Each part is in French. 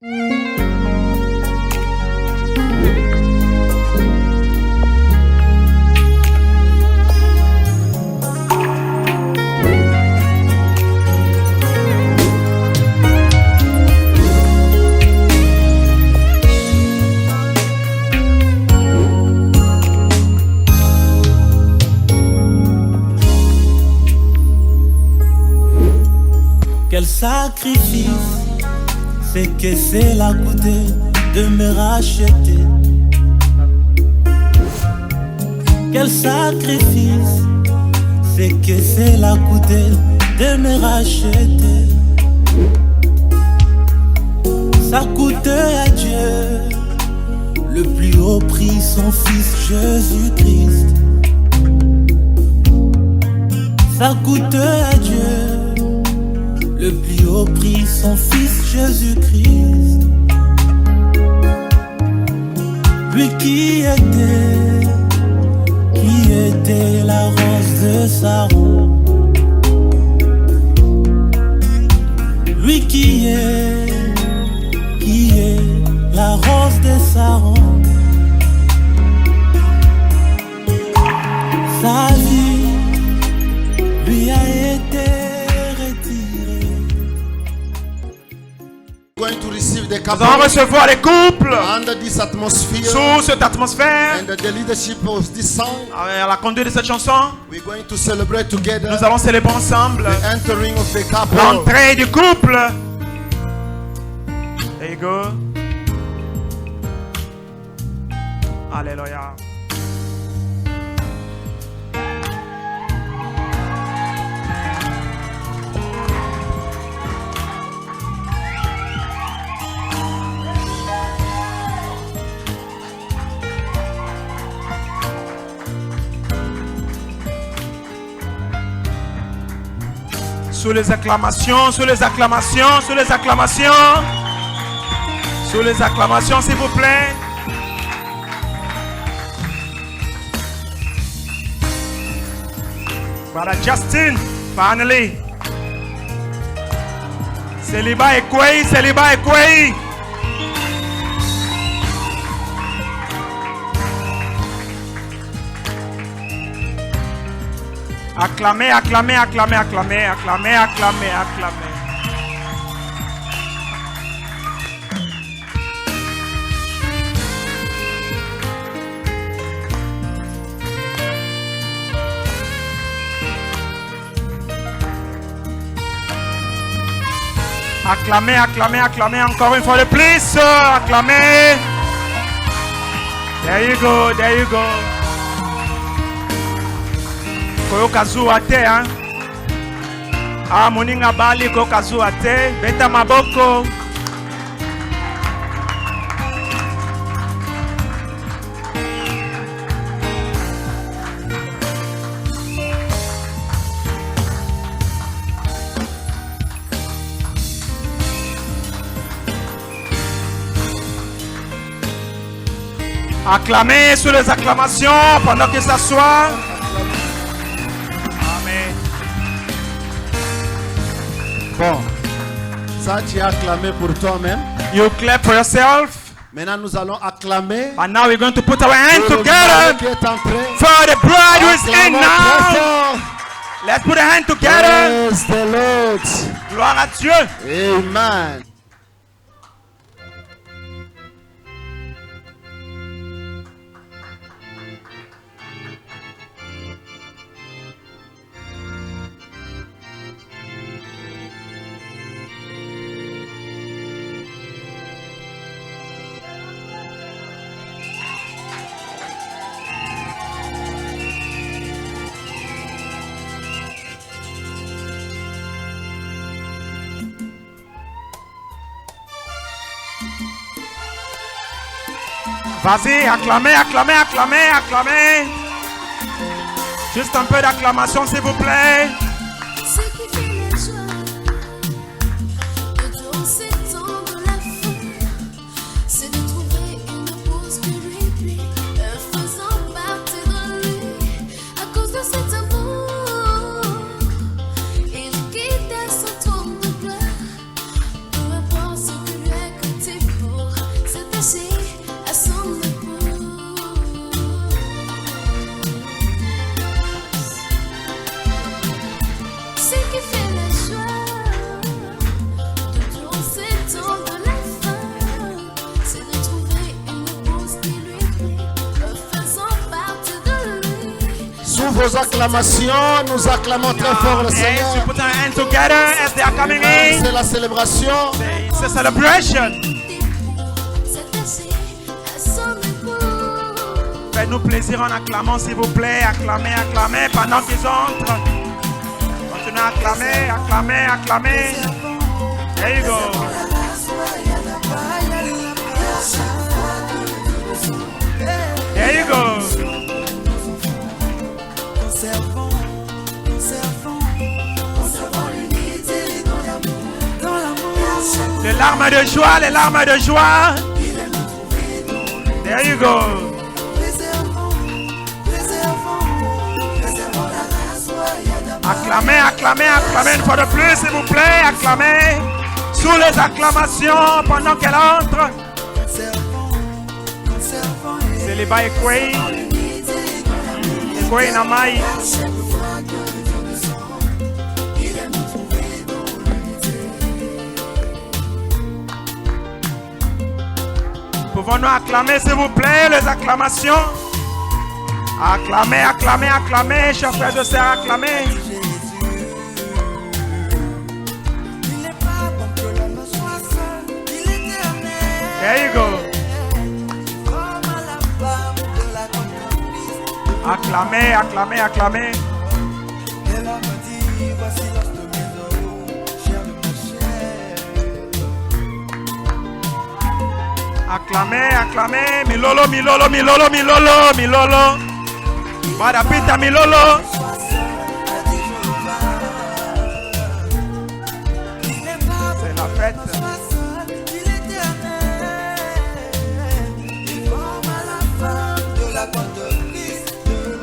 Quel sacrifice, c'est que c'est la coûté de me racheter. Quel sacrifice, c'est que c'est la coûté de me racheter. Ça coûtait à Dieu le plus haut prix, son fils Jésus-Christ. Ça coûtait à Dieu le plus haut prix, son fils Jésus-Christ. Lui qui était la rose de Saron. Lui qui est la rose de Saron. Sa vie lui a été Nous allons recevoir les couples under this atmosphere, sous cette atmosphère, and the leadership of this song. à la conduite de cette chanson. We're going to celebrate together Nous allons célébrer ensemble the entering of the couple. l'entrée du couple. There you go. Alléluia. Sous les acclamations, sous les acclamations, sous les acclamations. Sous les acclamations, s'il vous plaît. Voilà, Justin, finally. Célibat et Kwei, célibat et Kwei. Acclamez, acclamez, acclamez, acclamez, acclamez, acclamez, acclamez. Acclamez, acclamez, acclamez encore une fois de plus. Acclamez. There you go, there you go. Koyokazu ate, hein? Ah, moninga bali koyokazu ate. Beta maboko. Acclamez sous les acclamations pendant que ça soit. Amen. Bon, ça tu as acclamé pour toi-même. You clap for yourself. Maintenant nous allons acclamer. And now we're going to put our hands pour le together mari qui est entré. for the bride who is in Acclamons très now. fort. Let's put our hands together. Praise the Lord. Gloire à Dieu. Amen. Vas-y, acclamez, acclamez, acclamez, acclamez. Juste un peu d'acclamation, s'il vous plaît. Ce qui fait la joie de tous ces temps de la fin, c'est de trouver une épouse qui lui plaît, faisant partie de lui à cause de cet amour. Il quitte son trône de gloire, peu importe ce que lui a coûté Sous vos acclamations, nous acclamons très fort le Yes, we Seigneur. put our hands together as they are coming in. C'est la célébration. It's a celebration. Faites-nous plaisir en acclamant, s'il vous plaît. Acclamez, acclamez pendant qu'ils entrent. Continuez à acclamer, acclamer, acclamer. There you go. There you go. Les larmes de joie, les larmes de joie. There you go. Acclamez, acclamez, acclamez une fois de plus, s'il vous plaît. Acclamez sous les acclamations pendant qu'elle entre. C'est les bails Queen. Queen Amai. Pouvons-nous acclamer, s'il vous plaît, les acclamations? Acclamez, acclamez, acclamez, chers frères et sœurs, acclamez. There you go. Acclamez, acclamez, acclamez. Acclamez, acclamez. Milolo, milolo, milolo, milolo, milolo. Madapita, milolo. C'est la fête.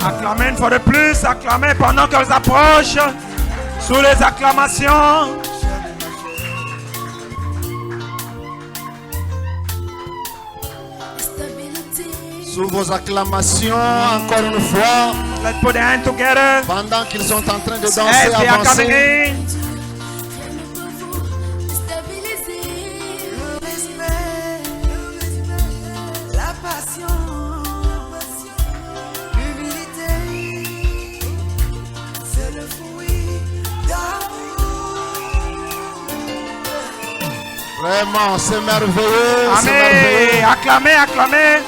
Acclamez une fois de plus, acclamez pendant qu'elles approchent, sous les acclamations. Sous vos acclamations, encore une fois, Let's put the hands together. pendant qu'ils sont en train de danser, As they are coming avancer. in. La passion, l'humilité, c'est le fruit d'amour. Vraiment, c'est merveilleux. C'est Amen. merveilleux. Acclamez, acclamez.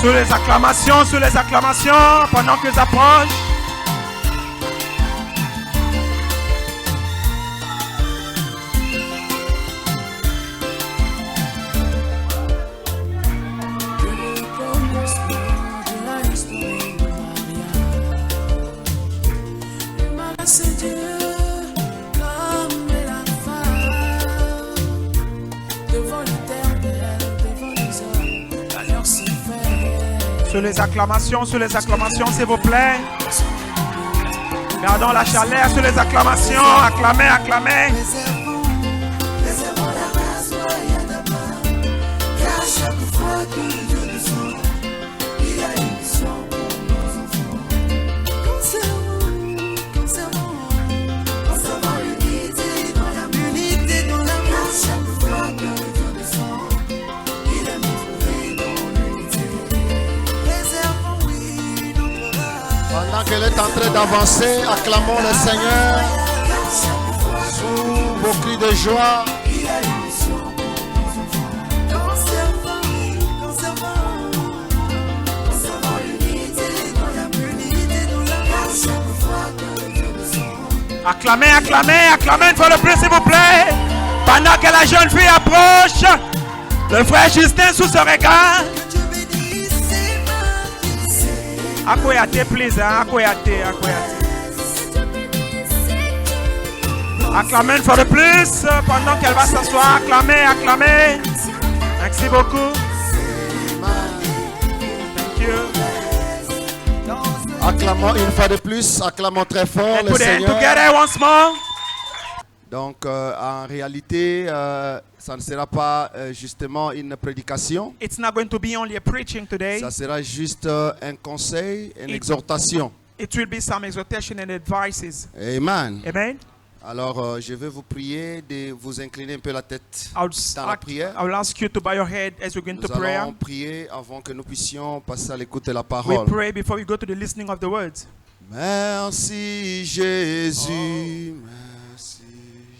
Sous les acclamations, pendant qu'ils approchent. C'est Dieu comme la femme devant l'Éternel, devant les hommes, l'alliance se fait. Sous les acclamations, s'il vous plaît. Gardons la chaleur sur les acclamations. Acclamez, acclamez. Réservons la grâce, soyez d'abord. Car chaque fois que Dieu descend, il y a une mission pour nos enfants. Conservons l'unité dans l'amour. Car chaque fois que Dieu descend, il aime trouver dans l'unité. Réservons, oui, notre âme. Pendant qu'elle est en train d'avancer, acclamons le Seigneur sous vos cris de joie. Conservons l'unité dans l'amour. Chaque fois que Dieu descend. Acclamez, acclamez, acclamez une fois de plus, s'il vous plaît. Pendant que la jeune fille approche, le frère Justin sous ce regard. Dieu bénisse ses mains. Akoyate, please. Akoyate, akoyate. Acclamez une fois de plus pendant qu'elle va s'asseoir. Acclamez, acclamez. Merci beaucoup. Thank you. Acclamons une fois de plus, acclamons très fort And le put the hands Seigneur. together once more. Donc, en réalité, ça ne sera pas justement une prédication. It's not going to be only a preaching today. Ça sera juste un conseil, une exhortation. It will be some exhortation and advices. Amen. Amen. Alors, je vais vous prier de vous incliner un peu la tête I'll dans la prière. ask you to bow your head as we go into Nous prayer. allons prier avant que nous puissions passer à l'écoute de la We parole. pray before we go to the listening of the words. Merci Jésus, merci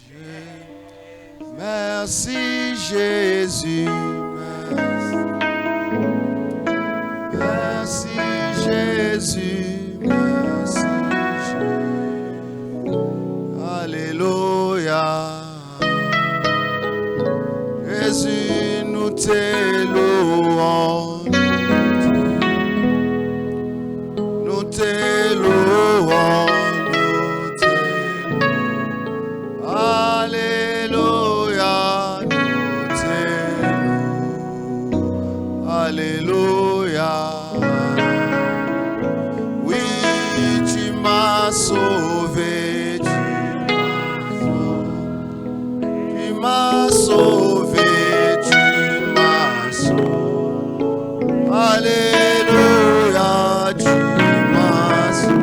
Jésus, merci Jésus, merci Jésus, merci Jésus, Alléluia, Jésus nous te louons, nous te louons, nous te louons. Alléluia, nous te louons. Alléluia. Oui, tu m'as sauvé, tu m'as sauvé, tu m'as sauvé. Alléluia, tu m'as sauvé.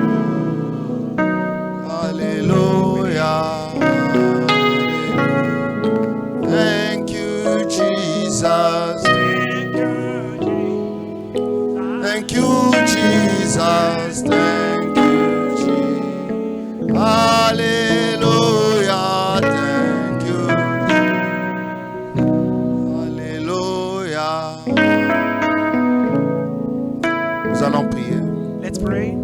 Alléluia. Thank you, Jesus. Thank you, Jesus. Thank you, Jesus. Alléluia. Thank you. Alléluia. Nous allons prier. Let's pray.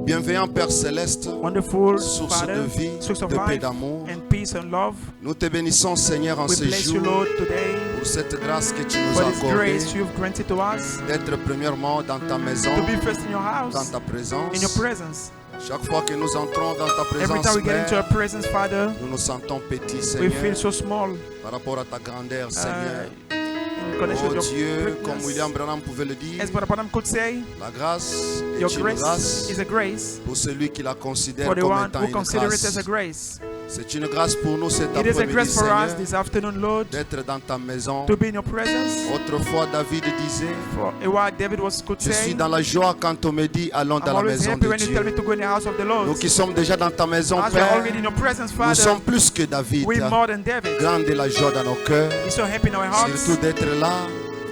Bienveillant Père Céleste, Wonderful source Father, de vie, source of de paix, life d'amour, and peace and love. nous te bénissons Seigneur en We ce bless you, jour Lord, today pour cette grâce que tu nous for as this accordée grace you've granted to us d'être premièrement dans ta maison, to be first in your dans house, ta présence. in your presence. Chaque fois que nous entrons dans ta Every présence, time we get into your Père, presence, Father, nous nous sentons petits, we Seigneur, feel so small par rapport à ta grandeur, Seigneur. in connection Oh with Dieu, your comme greatness. William Branham pouvait le dire, As Brother Branham could say, la grâce your est une grace grâce is a grace pour celui qui la considère for the comme one étant who une considers it as a grâce. grace. C'est une grâce pour nous cet It is a après-midi, grace for us Seigneur, this afternoon, Lord, d'être dans ta maison. to be in your presence. Autrefois, David disait, For a while, David could je suis say, dans la joie quand on me dit, allons I'm dans la always maison happy de when you tell me Dieu. to go in the house of the Lord. Nous qui sommes déjà dans ta maison, As we are Père, already in your presence, nous Father, sommes plus que David. we're more than David. Grande est la joie dans nos cœurs, We're so happy in our hearts surtout d'être là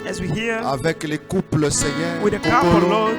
as we hear avec les couples, Seigneur, with the couple, Kokolo, Lord,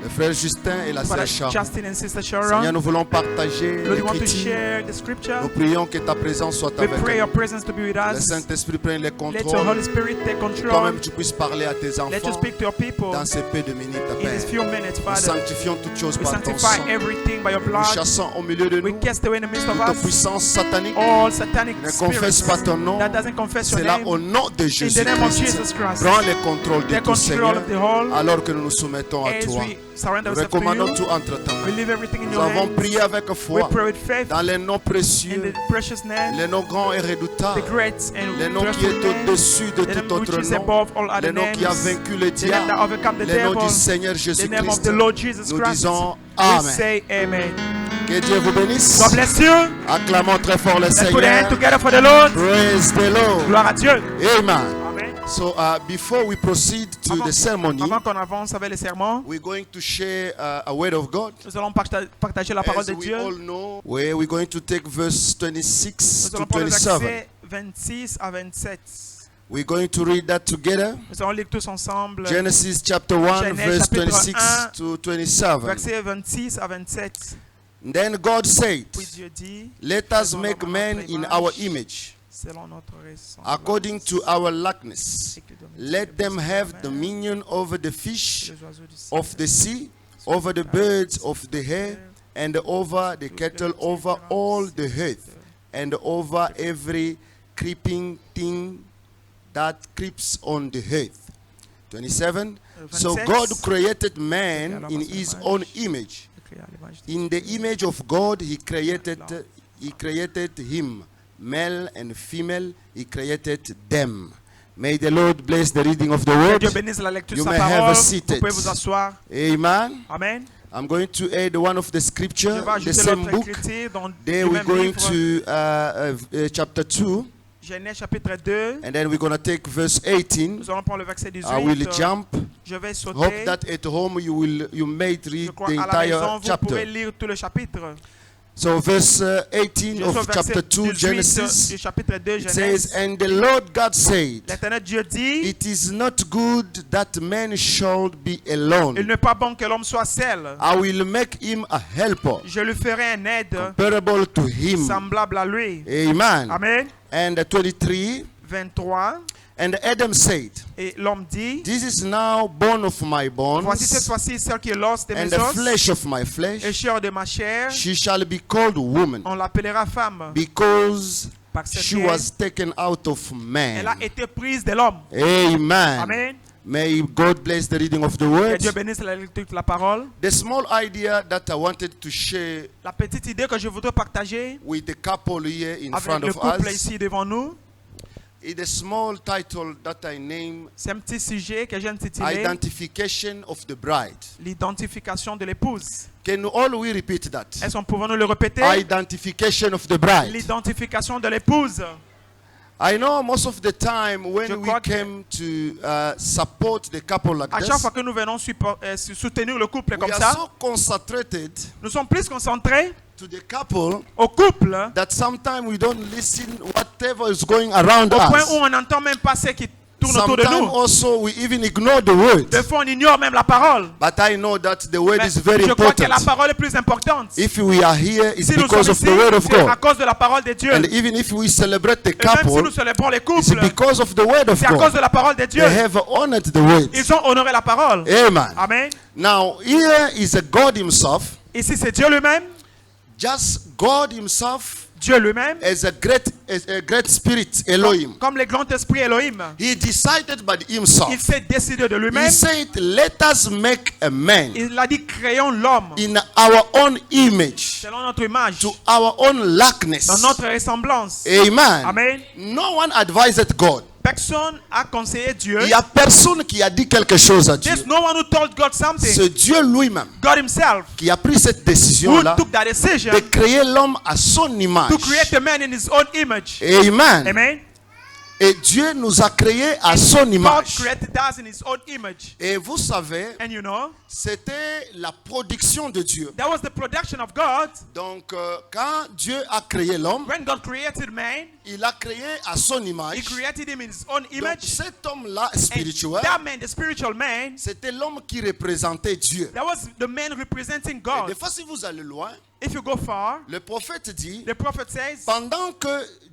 le frère Justin et la Father sœur Sharon. Justin and Sister Seigneur, Sharon. nous voulons partager Lord, we want to l'écriture. share the scripture. Nous prions que ta présence soit We avec pray your nous. presence to be with Le us. Saint-Esprit prenne les Let your contrôles. Holy Spirit take Que control. toi-même tu puisses parler à tes Let you enfants speak to your people dans ces peu de minutes, in Père. these few minutes, Nous Father. sanctifions toutes choses We par ton sanctify sang. everything by your Nous blood. chassons au milieu de We nous cast away in the midst of toute us puissance satanique. all satanic Ne confesse spirits pas ton nom. that doesn't confess your C'est là name. au nom de In Jésus the name of Christ. Jesus Christ. Prends le contrôle de Take tout, control Seigneur, of the whole. alors que nous nous soumettons à As toi. we surrender Nous ourselves to recommandons you, tout entre ta we main. leave everything in Nous your avons hands. prié avec We foi pray with faith dans les noms in précieux, the precious name, les noms grands et redoutables, the great and les noms qui trustful est name, au-dessus de the name tout which autre is nom, above all les other noms qui a names, vaincu le the name that diable, overcome the les noms devil, du Seigneur the name of Jésus-Christ. the Lord Jesus Nous Christ. disons We Amen. say amen. Que Dieu vous bénisse. God bless you. Acclamons très fort le Let's put a Seigneur. hand together for the Lord. Praise the Lord. Gloire à Dieu. Amen. Amen. So before we proceed to the ceremony, Avant qu'on avance avec les sermons, we're going to share a word of God. nous allons partager la parole As de we Dieu. all know, we're going to take verse 26 Nous to allons prendre les 27. versets 26 à 27. We're going to read that together. Nous allons lire tous ensemble. Genesis chapter 1, Genèse verse chapitre 26 1, to 27. Versets 26 à 27. Then God said, Puis Dieu dit, let us make man in our image, selon notre ressemblance, according to our likeness. et que domine Let sur them les have mer, dominion over the et fish les oiseaux du ciel, of the sea, over the birds of the air, and over the cattle, over all the earth, and over every creeping thing that creeps on the earth. 27. So God created man in his own image. écrit à l'image de In the image of God he created him. Male and female he created them. May the Lord bless the reading of the Que word. Dieu bénisse la lecture de You sa may have parole. a Vous seated. pouvez vous asseoir. Amen. Amen. I'm going to add one of the Je scripture, vais the ajouter same l'autre book. écriture dans Then le we're même going livre. to chapter 2, Genèse chapitre 2. and then we're going to take verse 18. Nous allons prendre le verset 18. I will jump. Je vais sauter. Hope that at home you may Je read crois the à la maison, entire vous pourrez chapter. lire tout le chapitre. So verse 18 Je suis au of chapter verset 2 18 Genesis, du chapitre 2 it Genèse. says, and the Lord God said, L'Éternel Dieu dit, it is not good that man should be il alone. n'est pas bon que l'homme soit seul. I will make him a helper Je lui ferai un aide comparable to him. semblable à lui. Amen. Amen. And 23, 23. and Adam said, Et l'homme dit, this is now bone of my voici cette bones fois-ci celle qui est l'os de and mes the os flesh of my et flesh. chair de ma chair. She shall be called woman, On l'appellera femme because parce she qu'elle was taken out of elle a man. été prise de l'homme. Amen. Amen. May God bless the reading of the Que word. Dieu bénisse la lecture de la parole. The small idea that I wanted to share La petite idée que je voudrais partager with the couple here in avec front le of couple us ici devant nous, is a small title that I name c'est un petit sujet que j'ai intitulé Identification of the Bride. l'identification de l'épouse. Can all we repeat that? Est-ce qu'on pouvons nous le répéter? Identification of the bride. L'identification de l'épouse. I know most of the time Je when we crois que- came to support the couple like À chaque this, fois que nous venons soutenir le couple we comme are ça, so concentrated nous sommes plus concentrés to the couple au couple that sometimes we don't listen whatever is going around au point où us. on n'entend même pas ce qui tourne autour de Sometimes nous. also we even ignore the word. Des fois, on ignore même la parole. But I know that the word Mais is very je crois que la important. parole est plus importante. If we are here, it's Si nous because sommes of ici, the word of c'est à God. cause de la parole de Dieu. And even if we celebrate the Et même si couple, nous célébrons les it's couples, because of the word of c'est à cause God. de la parole de Dieu. They have honored the word. Ils ont honoré la parole. Amen. Amen. Now, here is a God himself, Ici, c'est Dieu lui-même. just God himself Dieu lui-même. as a great spirit, Elohim. Comme le grand esprit Elohim. He decided by Il himself. s'est décidé de He lui-même. said, let us make a man Il a dit, créons l'homme in our own image, selon notre image, to our own dans likeness. notre ressemblance. Amen. Amen. No one advised God. Personne a conseillé Dieu. Il n'y a personne qui a dit quelque chose à Dieu. There's no one who told God something. C'est Dieu lui-même God himself qui a pris cette who décision-là took that decision de créer l'homme à son image. to create a man in his own image. Amen. Amen. Et Dieu nous a créés à son God image. created us in his own image. Et vous savez, And you know, c'était la production de Dieu. that was the production of God. Donc, quand Dieu a créé l'homme, When God created man, il a créé à son he image. created him in his own Donc, image. cet homme-là And spirituel, that man, the spiritual man, c'était l'homme qui représentait Dieu. that was the man representing Et God. des fois, si vous allez loin, If you go far, le prophète dit, the prophet says, pendant que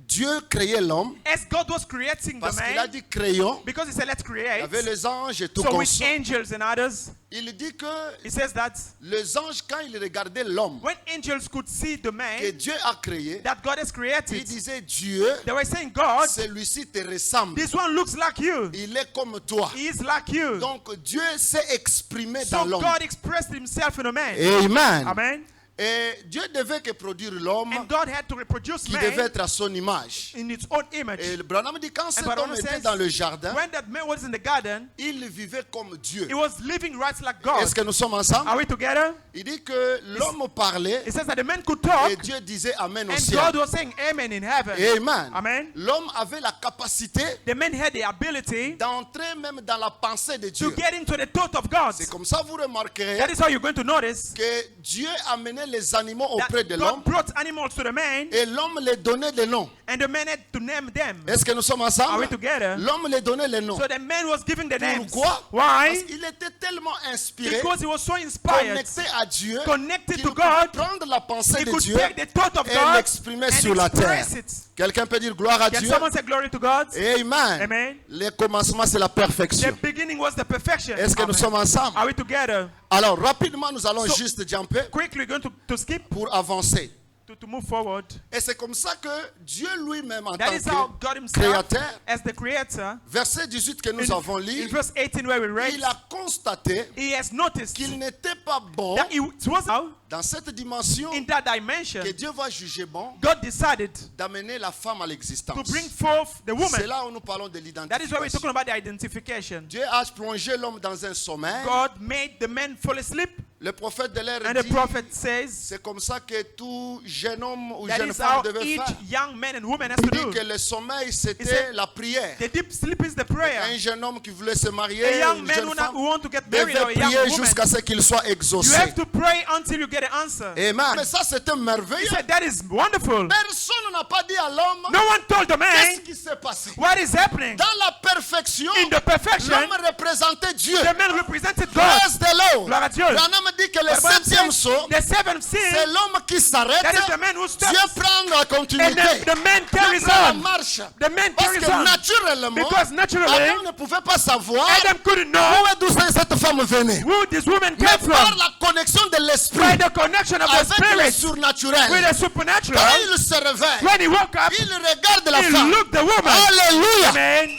Dieu créait l'homme, as God was creating the parce qu'il a man, dit créons, because he said, let's il y create, avait les anges et tout so comme with ça. angels and others, Il dit que he says that les anges, quand ils regardaient l'homme when angels could see the que man Dieu a créé, that God has ils created, disaient Dieu, they were saying, God, celui-ci te ressemble. this one looks like you. Il est comme toi. He is like you. Donc Dieu s'est exprimé So dans l'homme. God expressed himself in a man. Amen. Amen. Et Dieu devait que produire l'homme And God had to reproduce qui devait man être à son image. in its own image. Et le Branham dit quand cet Branham homme était says, dans le jardin, When that man was in the garden, il vivait comme Dieu. he was living right like God. Est-ce que nous sommes ensemble? Are we together? Il dit que l'homme parlait It says that the man could talk, et Dieu disait Amen au and ciel. God was saying amen in heaven. Amen. Amen. L'homme avait la capacité The man had the ability d'entrer même dans la pensée de to Dieu. get into the thought of God. C'est comme ça vous remarquerez That is how you're going to notice que Dieu amenait les animaux that auprès de God l'homme brought animals to the man, et l'homme les donnait des noms. and the man had to name them. Est-ce que nous sommes Are ensemble? we together? L'homme les donnait les noms. So the man was giving the names. Pourquoi? Why? Parce qu'il était tellement inspiré, Because he was so inspired, connecté à Dieu, connected qu'il to pouvait God, prendre la pensée he de could Dieu take the thought of et God l'exprimer and sur la terre. express it. Quelqu'un peut dire gloire à Can Dieu? someone say glory to God? Amen. Amen. Le commencement, c'est la The perfection. beginning was the perfection. Est-ce que nous Amen. sommes ensemble? Are we together? Alors, rapidement, nous allons So- juste jumper Quickly going to skip, pour avancer. to move forward. Et c'est comme ça que Dieu lui-même, en That tant is how que God himself, créateur, as the creator, verset 18 que nous avons in lu, verse 18 where we read, il a constaté he has noticed qu'il n'était pas bon that it was out dans cette dimension in that dimension, que Dieu va juger bon God decided d'amener la femme à to l'existence. bring forth the C'est woman. là où nous parlons de That is why we're l'identification. talking about the identification. Dieu a plongé l'homme dans un sommeil God made the man fall asleep Le prophète de l'ère And the dit, prophet says c'est comme ça que tout jeune homme ou that jeune is femme how devait each faire. young man and woman has to Il dit do. que le sommeil, c'était said, la prière. The deep sleep is the prayer. Un jeune homme qui voulait se marier, A young une man jeune who femme, want to get married or a devait young prier woman, jusqu'à ce qu'il soit you exaucé. have to pray until you get an answer. Amen. Mais ça, c'était He merveilleux. said that is wonderful. Personne n'a pas dit à l'homme, No one told the qu'est-ce man qui s'est passé. what is happening. Dans la perfection, In the perfection, l'homme représentait Dieu. the man represented God. Praise the Lord. Gloire à Dieu. Branham dit que le The Bible septième says saut, the seventh c'est seal, l'homme qui s'arrête. that is the man who Dieu stops, prend la and continuité. the man Dieu carries prend la on. marche. The man Parce carries que on. naturellement, Because naturally, Adam ne pouvait pas savoir Adam couldn't know d'où cette femme venait. who this woman Mais came par from. la connexion de By l'esprit the connection of the avec le spirit with surnaturel, the supernatural, quand il se réveille, when he woke up, il regarde la he femme. looked the woman. Alléluia. Amen.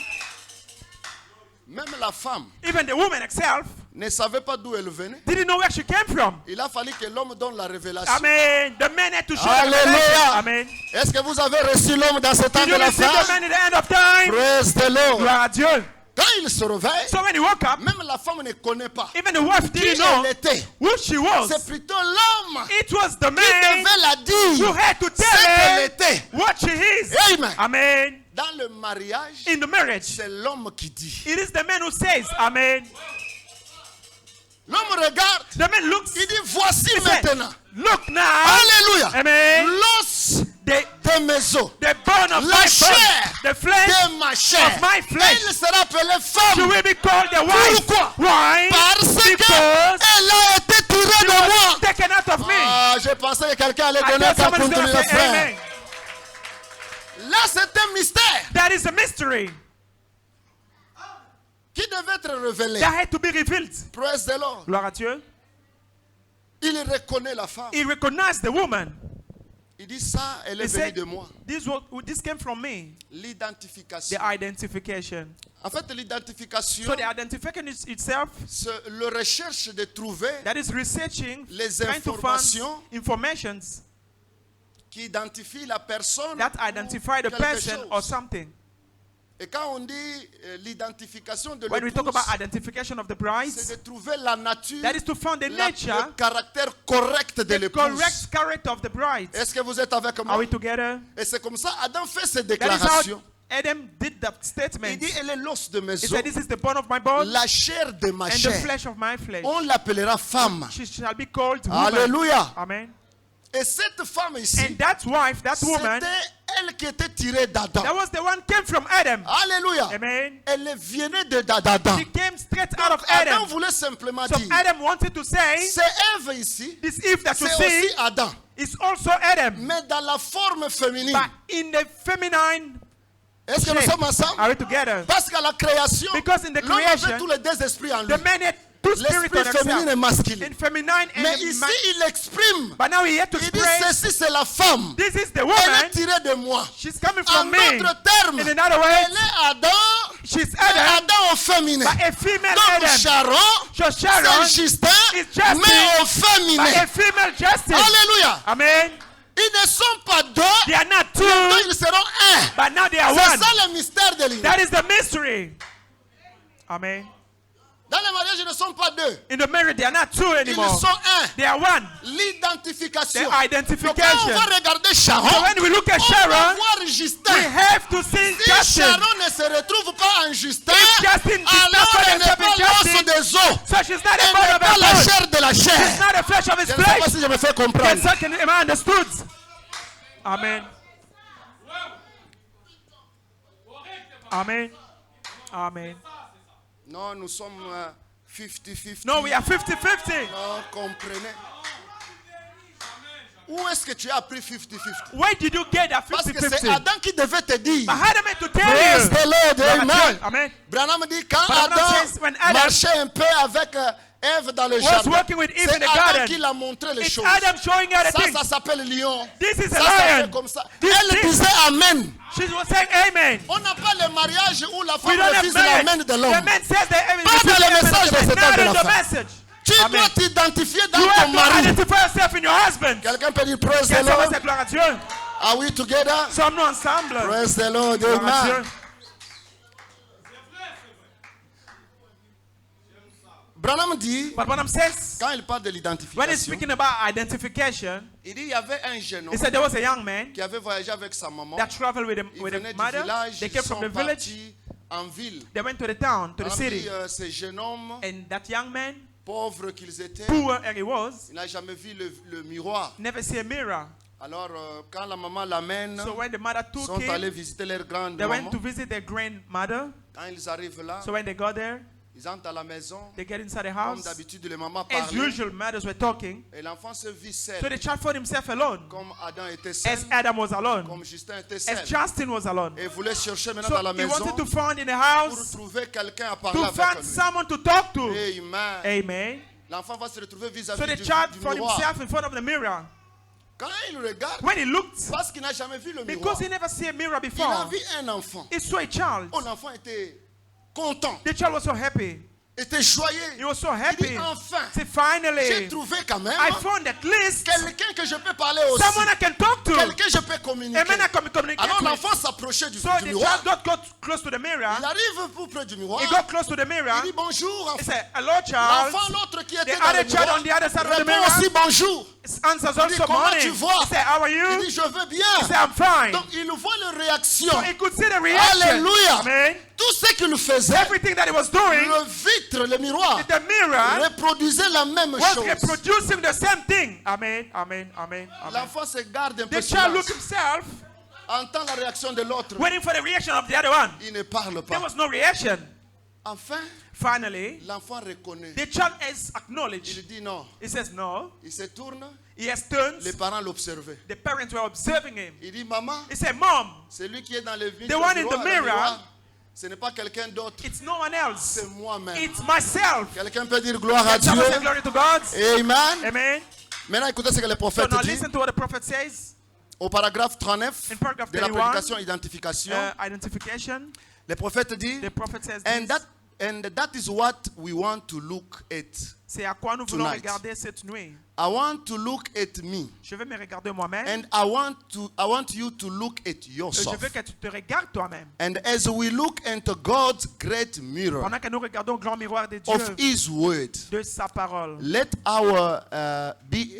Même la femme Even the woman herself ne savait pas d'où elle venait. didn't know where she came from. Il a fallu que l'homme donne la révélation. Amen. The man had to show the Alléluia. revelation. Amen. Est-ce que vous avez reçu l'homme dans ce temps Did de you la receive the fin? man at the end of time? Praise the Lord. Gloire à Dieu. Quand il se réveille, So when he woke up, même la femme ne connaît pas even the wife qui didn't know elle était. who she was. C'est plutôt l'homme It was the qui man devait la who dire had to ce qu'elle tell her était. what she is. Amen. Amen. Dans le mariage, In the marriage, c'est l'homme qui dit. it is the man who says, Amen. L'homme regarde, The man looks, il dit voici he said, maintenant. look now, Alléluia. Amen. L'os the, de mes os, the bone of la my chair bone, the flesh de ma chair. of my flesh. Elle sera appelée She femme will be called the wife. Pourquoi? Why? parce Because qu'elle a été tirée she de was moi. taken out of me. Ah, je pensais que quelqu'un allait I donner thought quand someone is going continuer to le say frère. amen. Là, c'est un mystère That is a mystery qui devait être révélé. that had to be revealed. Praise the Lord. Gloire à Dieu. Il reconnaît la femme. He recognized the woman. Il dit ça, elle He est venue said, de moi. this came from me. L'identification. The identification. En fait, l'identification, So the identification itself, c'est le recherche de trouver that is researching, les trying to find informations informations qui identifient la personne that ou identify the quelque person chose. or something. Et quand on dit l'identification de When we talk l'épouse, about identification of the bride, c'est de trouver la nature, that is to find the le nature, caractère correct de the l'épouse. correct character of the bride. Est-ce que vous êtes avec moi? Are we together? Et c'est comme ça, Adam fait ses That is how déclarations. Adam did the Il statement. dit, elle est l'os de mes He os, said, this is the bone of my bone la chair de ma and the chair. flesh of my flesh. On l'appellera femme. She shall be called woman. Alléluia. Amen. Et cette femme ici, And that wife, that woman, c'était elle qui était tirée d'Adam. that was the one came from Adam. Alléluia. Amen. Elle venait d'Adam. She came straight out of Adam Adam. voulait simplement So dire, Adam wanted to say, c'est Ève ici, this Eve that you c'est see aussi Adam. is also Adam, Mais dans la forme féminine. but in the feminine. Est-ce que nous shape. sommes ensemble? Are we together? Parce qu'à la création, Because in the l'homme avait creation, tous les deux esprits en lui. the man had two spirits L'esprit on féminin et himself, masculin. in feminine Mais and ici, in il exprime. But now he had to Il dit, explain, ceci c'est la femme. this is the Elle est woman. tirée de moi. She's coming En from me. d'autres termes, In another way, elle est Adam, she's et Adam, Adam au féminin. but a female Donc Adam. Sharon, So Sharon c'est Justin, is Justin, mais au but féminin. a female justice. Alléluia. Amen. Ils ne sont pas deux, They are not two, donc ils seront un. but now they are C'est one. ça le mystère de l'union. That is the mystery. Amen. Dans le mariage, ils ne sont pas deux. In the marriage, they are not two Ils anymore. sont un. They are one. L'identification. The Donc, quand on identification. va regarder Sharon, So when we look at on va Sharon, voir we Justin. have to see Si Justin. Sharon ne se retrouve pas en Justin, If Justin does not alors find elle n'est herself pas in l'os Justin, des os. so she's not a Elle bone n'est of pas her la bone. chair de la She's chair. not the flesh of his Je ne sais pas flesh. si je me fais Can comprendre. second am I understood? Amen. Amen. Amen. Non, nous sommes 50-50. No, we are 50-50. Non, comprenez. Où est-ce que tu as appris 50-50? Where did you get that Parce que c'est 50-50? Adam qui devait te dire. But how am I to tell Praise you? the Lord, amen. Amen. Branham dit quand But Branham Adam says when Adam marchait un peu avec Ève dans le was jardin, working with Eve in c'est the Adam garden. qui l'a montré les It's choses. Adam showing her the Ça, things. ça s'appelle lion. This is a Ça, ça lion. fait comme ça. This Elle thing. disait Amen. She was saying amen. On n'a pas le mariage où la We femme don't have refuse l'Amen marriage. de The l'homme. man says that amen. Pas dans le message de cet homme de la Not in the femme. message. Tu Amen. dois t'identifier dans You ton have to mari. identify yourself in your husband. Quelqu'un peut dire praise the Qu'est-ce que Lord. c'est, gloire à Dieu? Are we together? Sommes-nous ensemble? Praise the Lord, Gloire à Dieu. amen. Branham dit, But Branham says, quand il parle de when he's l'identification, speaking about identification, il dit il y avait un jeune homme he said there was a young man qui avait voyagé avec sa maman. that traveled with Il with venait a du mother. village, They ils came from sont the village. partis en ville. They went to the town, to the Branham city. dit, ce jeune homme, And that young man, pauvre qu'ils étaient, poor as he was, il n'a jamais vu le miroir. never see a mirror. Alors, quand la maman l'amène, So when the mother ils took sont allés him, visiter leur grande they went maman. to visit their grandmother. Quand ils arrivent là, So when they got there, ils entrent à la maison. they get inside the Comme house. d'habitude, les mamans As parlaient. usual, mothers were talking. Et l'enfant se vit So seul. the child found himself alone. Comme Adam était seul. As Adam was alone. Comme Justin était seul. As Justin was alone. Et voulait chercher maintenant So dans la he maison wanted to find in the pour house trouver quelqu'un à parler to avec find lui. someone to talk to. Amen. Amen. L'enfant va se retrouver So vis-à-vis the du child found miroir. himself in front of the mirror. Quand il regarde, When he looked, parce qu'il n'a jamais vu le miroir, because he never seen a mirror il a before, vu un enfant. he saw a child. Oh, l'enfant était content, The child was so happy. était He joyeux. was so Il happy. dit enfin, See, j'ai finally, trouvé quand même I found at least quelqu'un que je peux parler aussi. someone I can talk to. Quelqu'un que je peux communiquer. A man I can communicate Alors with. l'enfant s'approchait du So the miroir. child got close to the mirror. Il arrive pour près du miroir. He got close to the mirror. Il dit bonjour. He enfant. said, hello, L'enfant, child. l'autre qui The était dans le other child miroir, on the other side of the répond mirror aussi bonjour. answers Il dit, also comment morning. tu vas? He said, how are Il you? dit je veux He bien. said, I'm fine. Donc il voit les réactions. So he could see the reaction. Alléluia. Amen. Tout ce qu'il faisait, Everything that he was doing, le vitre, le miroir, the mirror reproduisait la même was chose. reproducing the same thing. Amen. Amen. Amen. Amen. L'enfant se garde un peu The child looked silence, himself, entend la réaction de l'autre. waiting for the reaction of the other one. Il ne parle There pas. was no reaction. Enfin, Finally, l'enfant reconnaît. the child is Il acknowledged. dit non. He says no. Il se tourne. He has turned. Les parents l'observaient. The parents were observing him. Il dit maman, He said, Mom, celui qui est dans le vitre, The one in le the mirror, miroir, ce n'est pas quelqu'un d'autre, it's no one else. c'est moi-même. It's myself. Quelqu'un peut dire gloire à Dieu. Someone say glory to God. Amen. Amen. Maintenant, écoutez ce que le So prophète now dit listen to what the prophet says. au paragraphe 39 In paragraph de la 31, prédication identification. Identification. Le prophète dit, The prophet says and this. that is what we want to look at. C'est à quoi nous voulons tonight. regarder cette nuit. I want to look at me, Je veux me regarder moi-même. and I want you to look at Je yourself. veux que tu te regardes toi-même. And as we look into God's great mirror Pendant que nous regardons le grand miroir de Dieu, of His Word, de sa parole, let our be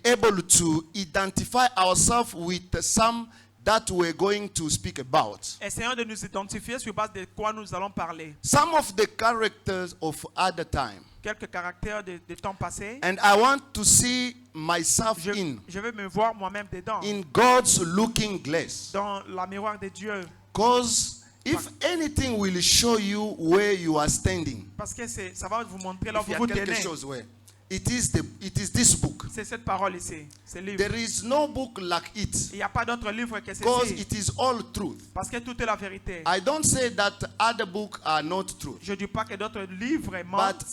able to identify ourselves with some that we're going to speak about. essayons de nous identifier sur base de quoi nous allons parler. Some of the characters of other time. Quelques caractères de temps passé. And I want to see myself Je veux me voir moi-même dedans. in God's looking glass. Dans la miroir de Dieu. Because if anything will show you where you are standing, Parce que ça va vous montrer là où if il vous y vous a quelque tenez. chose where it is this book. C'est cette parole ici. Ce livre. There is no book like it. Il n'y a pas d'autre livre que Because ceci. it is all truth. Parce que tout est la vérité. I don't say that other books are not true. Je ne dis pas que d'autres livres But mentent.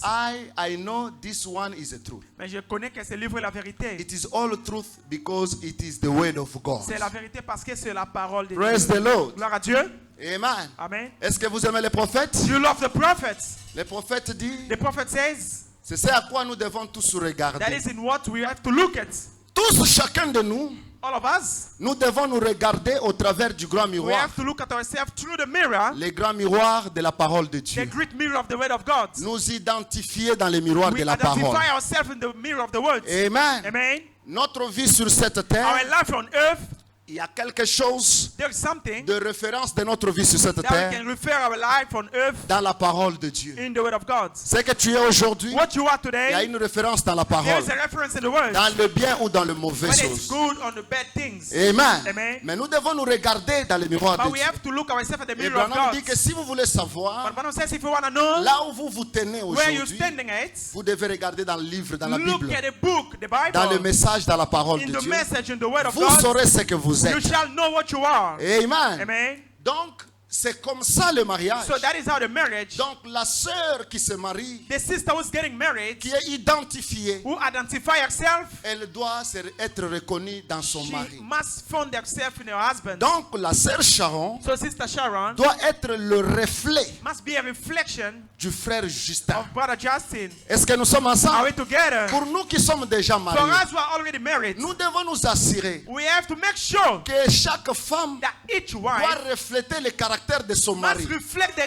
I know this one is a truth. Mais je connais que ce livre est la vérité. It is all truth because it is the word of God. C'est la vérité parce que c'est la parole de Praise Dieu. the Lord. Gloire à Dieu. Amen. Amen. Est-ce que vous aimez les prophètes? You love the prophets. Le prophète dit, The prophet says c'est ce à quoi nous devons tous that regarder. is in what we have to look at. Tous, chacun de nous, All of us, nous devons nous regarder au travers du grand we miroir. have to look at ourselves through the mirror, Les grands miroirs de la parole de the Dieu. great mirror of the word of God. Nous identifier dans les miroirs We de la parole. identify ourselves in the mirror of the words. Amen. Amen. Notre vie sur cette terre, Our life on earth, il y a quelque chose there is something de référence de notre vie sur cette that we terre can refer our life on earth dans la parole de Dieu. in the word of God. Ce que tu es aujourd'hui, What you are il y a today, une référence dans la there parole, is a reference in the word. dans le bien ou dans le mauvais Whether it's chose. good or the bad things. Amen. Amen. Mais nous devons nous regarder dans le miroir But de we Dieu. have to look ourselves at the Et mirror of Branham God. dit que si vous voulez savoir But Branham says if you want to know là où vous vous tenez where you're aujourd'hui, standing at, vous devez regarder dans le livre, dans la look Bible, at the book, the dans le Bible, message, dans la parole in de the Dieu. message, in the word of Vous God. saurez ce que vous You êtes. shall know what you are. Amen. Amen. Donc, c'est comme ça le mariage. So that is how the marriage, Donc, la sœur qui se marie, the sister who's getting married, qui est identifiée, who identify herself, elle doit être reconnue dans son she mari. must find herself in her husband. Donc, la sœur Sharon So Sister Sharon doit être le reflet must be a reflection du frère Justin. of Brother Justin. Est-ce que nous sommes Are ensemble? we together? Pour nous qui sommes déjà For mariés, us who are already married, nous devons nous assurer we have to make sure que chaque femme that each doit wife refléter le caractère de son must mari. reflect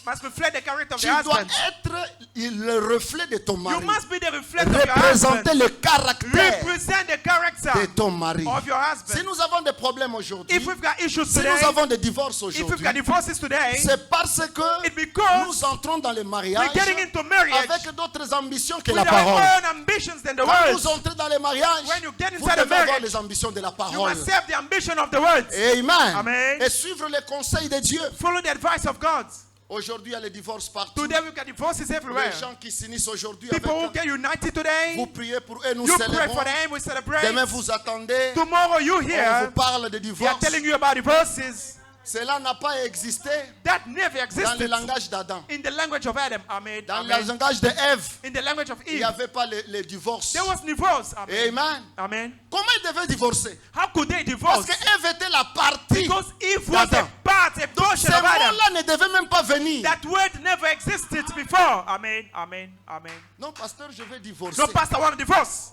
must reflect the character of Tu the dois husband. être le reflet de ton You mari. must be the reflect of your husband. Représenter le caractère Represent the character de ton mari. of your husband. Si nous avons des problèmes aujourd'hui, If we've got issues si today, nous avons des divorces if we've aujourd'hui, got divorces today, c'est parce que it's because nous entrons dans le mariage we're getting into marriage avec d'autres ambitions que with la our parole. own ambitions than the Quand words. vous entrez dans le mariage, When you get vous inside a devez avoir marriage, les ambitions de la You parole. must have the ambition of the words. Amen. Amen. Et suivre les conseils de Dieu. Follow the advice of God. Aujourd'hui, il y a les divorces partout. Today we've got divorces everywhere. Les gens qui s'unissent aujourd'hui People who avec get united today, vous priez pour eux, nous you pray célébrons. for them, we celebrate. Demain, vous attendez. Tomorrow you On vous hear, parle de they are divorce. telling you about divorces. Cela n'a pas existé That never dans le existed langage d'Adam. in the language of Adam. Amen. Dans Amen. le langage d'Ève, In the language of il n'y Eve, avait pas le divorce. there was divorce. Amen. Amen. Amen. Comment ils devaient divorcer? How could they Parce divorce? que Ève était la partie. Because Eve was a d'Adam. part, a Ces portion of Adam. mots-là ne devaient même pas venir. That word never existed before. Amen. Amen. Amen. Non, pasteur, je vais divorcer. No pastor want to divorce.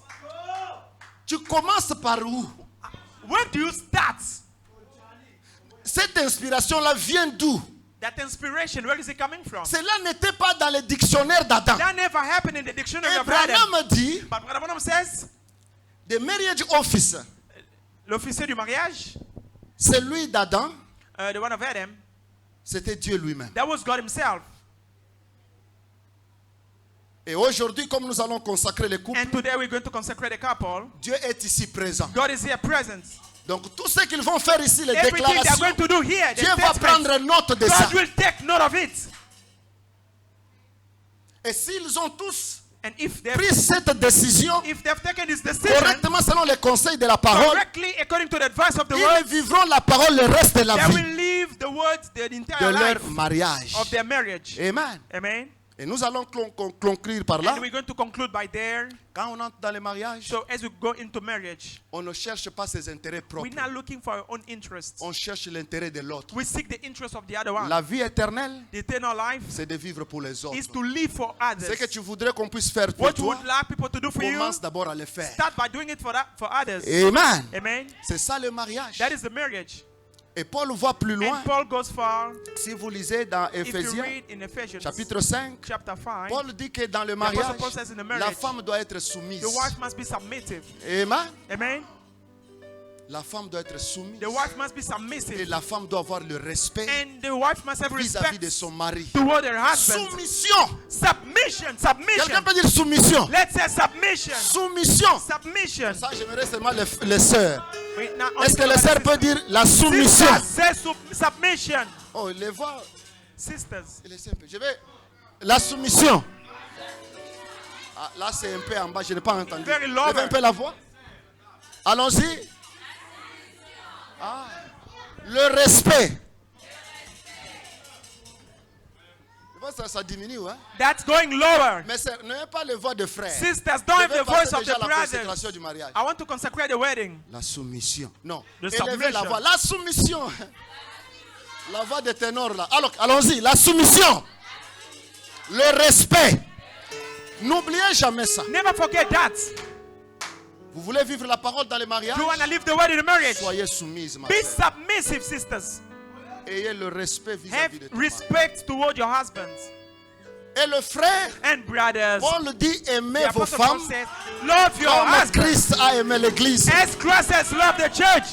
Tu commences par où? Where do you start? Cette inspiration-là vient d'où? That inspiration, where is it coming from? Cela n'était pas dans le dictionnaire d'Adam. That never happened in the dictionary Et of Adam. Branham dit, But what Branham says, the marriage office, l'officier du mariage, celui d'Adam, the one of Adam, c'était Dieu lui-même. that was God himself. Et aujourd'hui, comme nous allons consacrer les couples, And today we're going to consecrate a couple. Dieu est ici présent. God is here present. Donc tout ce qu'ils vont faire ici, les Everything they're déclarations, going to do here, the Dieu va statements, prendre note de ça. God will take note of it. Et s'ils ont tous And if they've, pris cette décision if they've taken this decision correctement selon les conseils de la parole, correctly according to the advice of the ils word, vivront la parole le reste de la they vie will live the words the de entire leur life mariage. of their marriage. Amen. Amen. Et nous allons conclure par là. And we're going to conclude by there. Quand on entre dans le mariage, So as we go into marriage, on ne cherche pas ses intérêts propres. we're not looking for our own interests. On cherche l'intérêt de l'autre. We seek the interest of the other one. La vie éternelle, The eternal life c'est de vivre pour les autres. is to live for others. Ce que tu voudrais qu'on puisse faire pour What you toi, would like people to do for you, commence d'abord à le faire. start by doing it for others. Amen. Amen. C'est ça le mariage. That is the marriage. Et Paul va plus loin. And Paul goes far. Si vous lisez dans If you Éphésiens, read in Ephesians chapitre 5, chapter 5, Paul dit que dans le Apostle mariage, Paul says in the la marriage, femme doit être soumise. the wife must be submissive. Amen. Amen. La femme doit être soumise. The wife must be Et submissive. la femme doit avoir le respect And the wife must have vis-à-vis respect de son mari. toward her husband. Soumission. Submission. Quelqu'un Submission. peut dire soumission. Let's say submission. Soumission. Submission. Ça, j'aimerais seulement les sœurs. Wait, now, Est-ce que les sœurs peuvent dire la soumission? Sisters, say submission. Oh, les voix, Sisters. il est simple. Je vais. La soumission. Ah, là, c'est un peu en bas, je n'ai pas entendu. Very low. Levez un peu la voix. Allons-y. Ah. Le respect. Je pense que ça diminue, hein? That's going lower. Mais ce n'est pas le voix de frère. Sisters, don't have Je vais the voice passer of déjà the à la brothers. consécration du mariage. I want to consecrate the wedding. La soumission. Non. The Élevez la submission. voix. La soumission. La voix de ténor là. Alors, allons-y. La soumission. Le respect. N'oubliez jamais ça. Never forget that. Vous voulez vivre la parole dans le mariage? You want to live the word in the marriage. Soyez soumise, ma Be sœur. submissive, sisters. Ayez le respect Have vis-à-vis de ton mari. respect toward your husbands Et le frère, and brothers. Paul dit aimez The vos Apostle Paul femmes says, love your comme husband Christ a aimé l'église. as Christ has loved the church.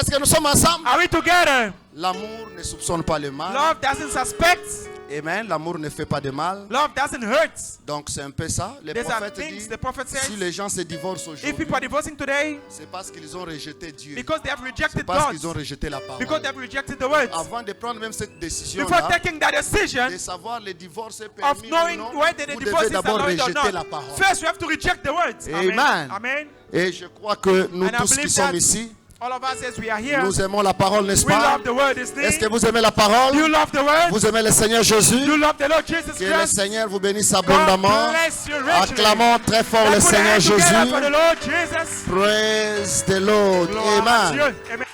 Est-ce que nous sommes ensemble? Are we together? L'amour ne soupçonne pas le mal. Love doesn't suspect. Amen. L'amour ne fait pas de mal. Love doesn't hurt. Donc c'est un peu ça. Le These are prophète things dit, the prophet says. si les gens se divorcent If aujourd'hui, people are divorcing today, c'est parce qu'ils ont rejeté Dieu. because they have C'est rejected parce God, qu'ils ont rejeté la because they parole. have rejected the words, Avant de prendre même cette before décision-là, taking that decision de savoir le divorce est of permis ou knowing non, whether the vous divorce devez is d'abord allowed or rejeter la not, parole. first you have to reject the words. Amen. Amen. Et je crois que nous And I tous qui believe sommes that ici, all of us as we are here, nous aimons la parole, n'est-ce we pas? love the word. Est-ce que vous aimez la parole? You love the word. Vous aimez le Seigneur Jésus? You love the Lord Jesus Que le Christ. Seigneur vous bénisse God abondamment. bless you richly. Acclamons très fort le Let's put our Seigneur hands together for the Jésus. Lord Jesus. Praise the Lord. Gloire à Dieu. Amen. Amen.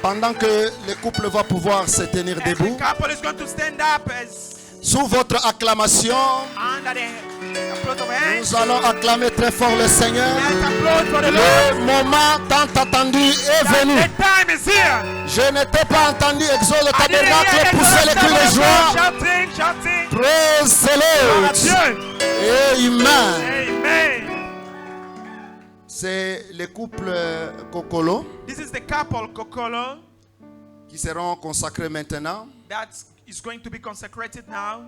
Pendant que le couple va pouvoir se tenir As the debout, couple is going to stand up as sous votre acclamation, under the Applaud of hands. Nous allons acclamer très fort le Seigneur. Let's applaud for the Lord. Le moment tant attendu est venu. The time is here. Je n'étais pas entendu Exode le I didn't hear tabernacle the pousser les cris de joie. shouting, shouting. Praise the Gloire à Lord. Dieu. Amen. Amen. C'est le couple Kokolo This is the couple Kokolo qui seront consacrés maintenant. that is going to be consecrated now.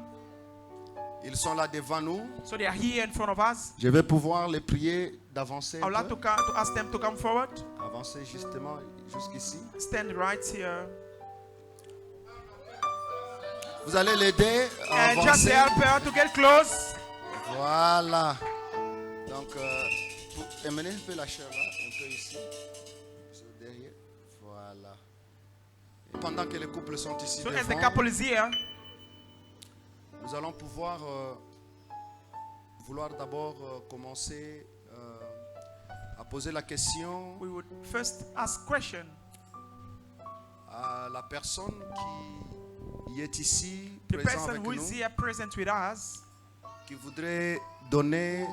Ils sont là devant nous. So they are here in front of us. Je vais pouvoir les prier d'avancer. I would like to ask them to come forward. Avancer justement jusqu'ici. Stand right here. Vous allez l'aider à And just avancer. help her to get close. Voilà. Donc, emmenez un peu la chair là, un peu ici. Derrière. Voilà. Et pendant que les couples sont ici So as the devant, couple is here, nous allons pouvoir vouloir d'abord commencer à poser la question we would first ask question à la personne qui est ici, the présent person avec who is nous, here present with us, qui voudrait donner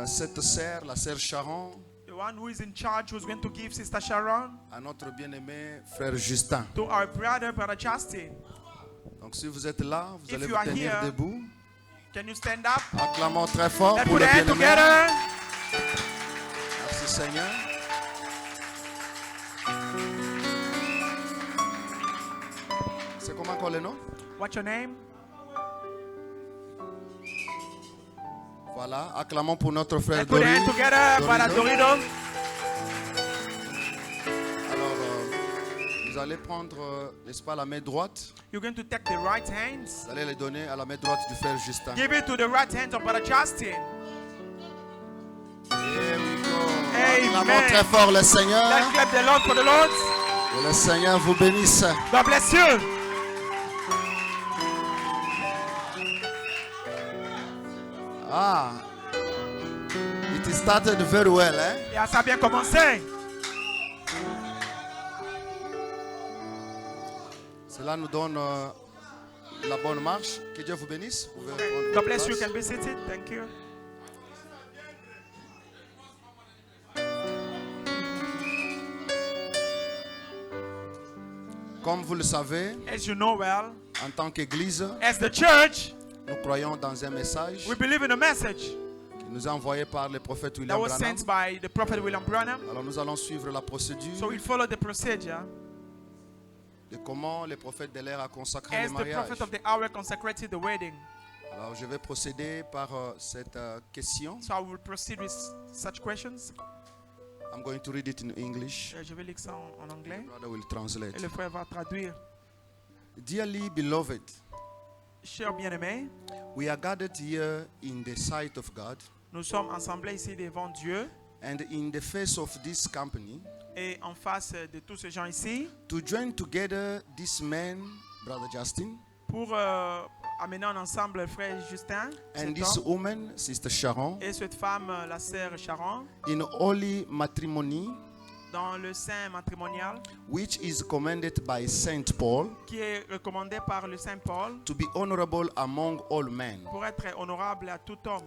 cette sœur, la sœur Sharon, the one who is in charge, who's going to give Sister Sharon à notre bien-aimé frère Justin. to our brother Justin. Donc si vous êtes là, vous If allez you vous are tenir here, debout. Can you stand up? Acclamons très fort Let's pour put le our hands bien-aimé. together. Merci Seigneur. C'est comment encore le nom? What's your name? Voilà, acclamons pour notre frère Let's put our Dorido. hands together, Brother Dorido. Alors, vous allez prendre, n'est-ce pas, la main droite. You're going to take the right hands. Vous allez les donner à la main droite du frère Justin. Give it to the right hand of Brother Justin. Here we go. Amen. Acclamons très fort le Seigneur. Let's clap the Lord for the Lord. Que le Seigneur vous bénisse. God bless you. Ah, it started very well, hein? Et ça a bien commencé. Cela nous donne la bonne marche. Que Dieu vous bénisse. Vous pouvez prendre God votre bless you. You place. can be seated. Thank you. Comme vous le savez, As you know well, en tant qu'Église, as the church, nous croyons dans un message we believe in a message qui nous est envoyé par le prophète that William was Branham. sent by the prophet William Branham. Alors nous allons suivre la procédure So we follow the procedure de comment le prophète de l'ère a consacré as le the mariage. prophet of the hour consecrated the wedding. Alors je vais procéder par cette question. So I will proceed with such questions. I'm going to read it in English. Je vais lire ça en anglais Brother will translate. et le frère va traduire. Dearly beloved, Chers bien-aimés, we are gathered here in the sight of God nous sommes ensemble ici devant Dieu and in the face of this company et en face de tous ces gens ici to join together this man, Brother Justin, pour amener en ensemble le frère Justin and cet this homme, woman, Sister Sharon, et cette femme, la sœur Sharon, in holy matrimony, dans le sein matrimonial which is commanded by Saint Paul qui est recommandé par le Saint Paul to be honorable among all men. pour être honorable à tout homme.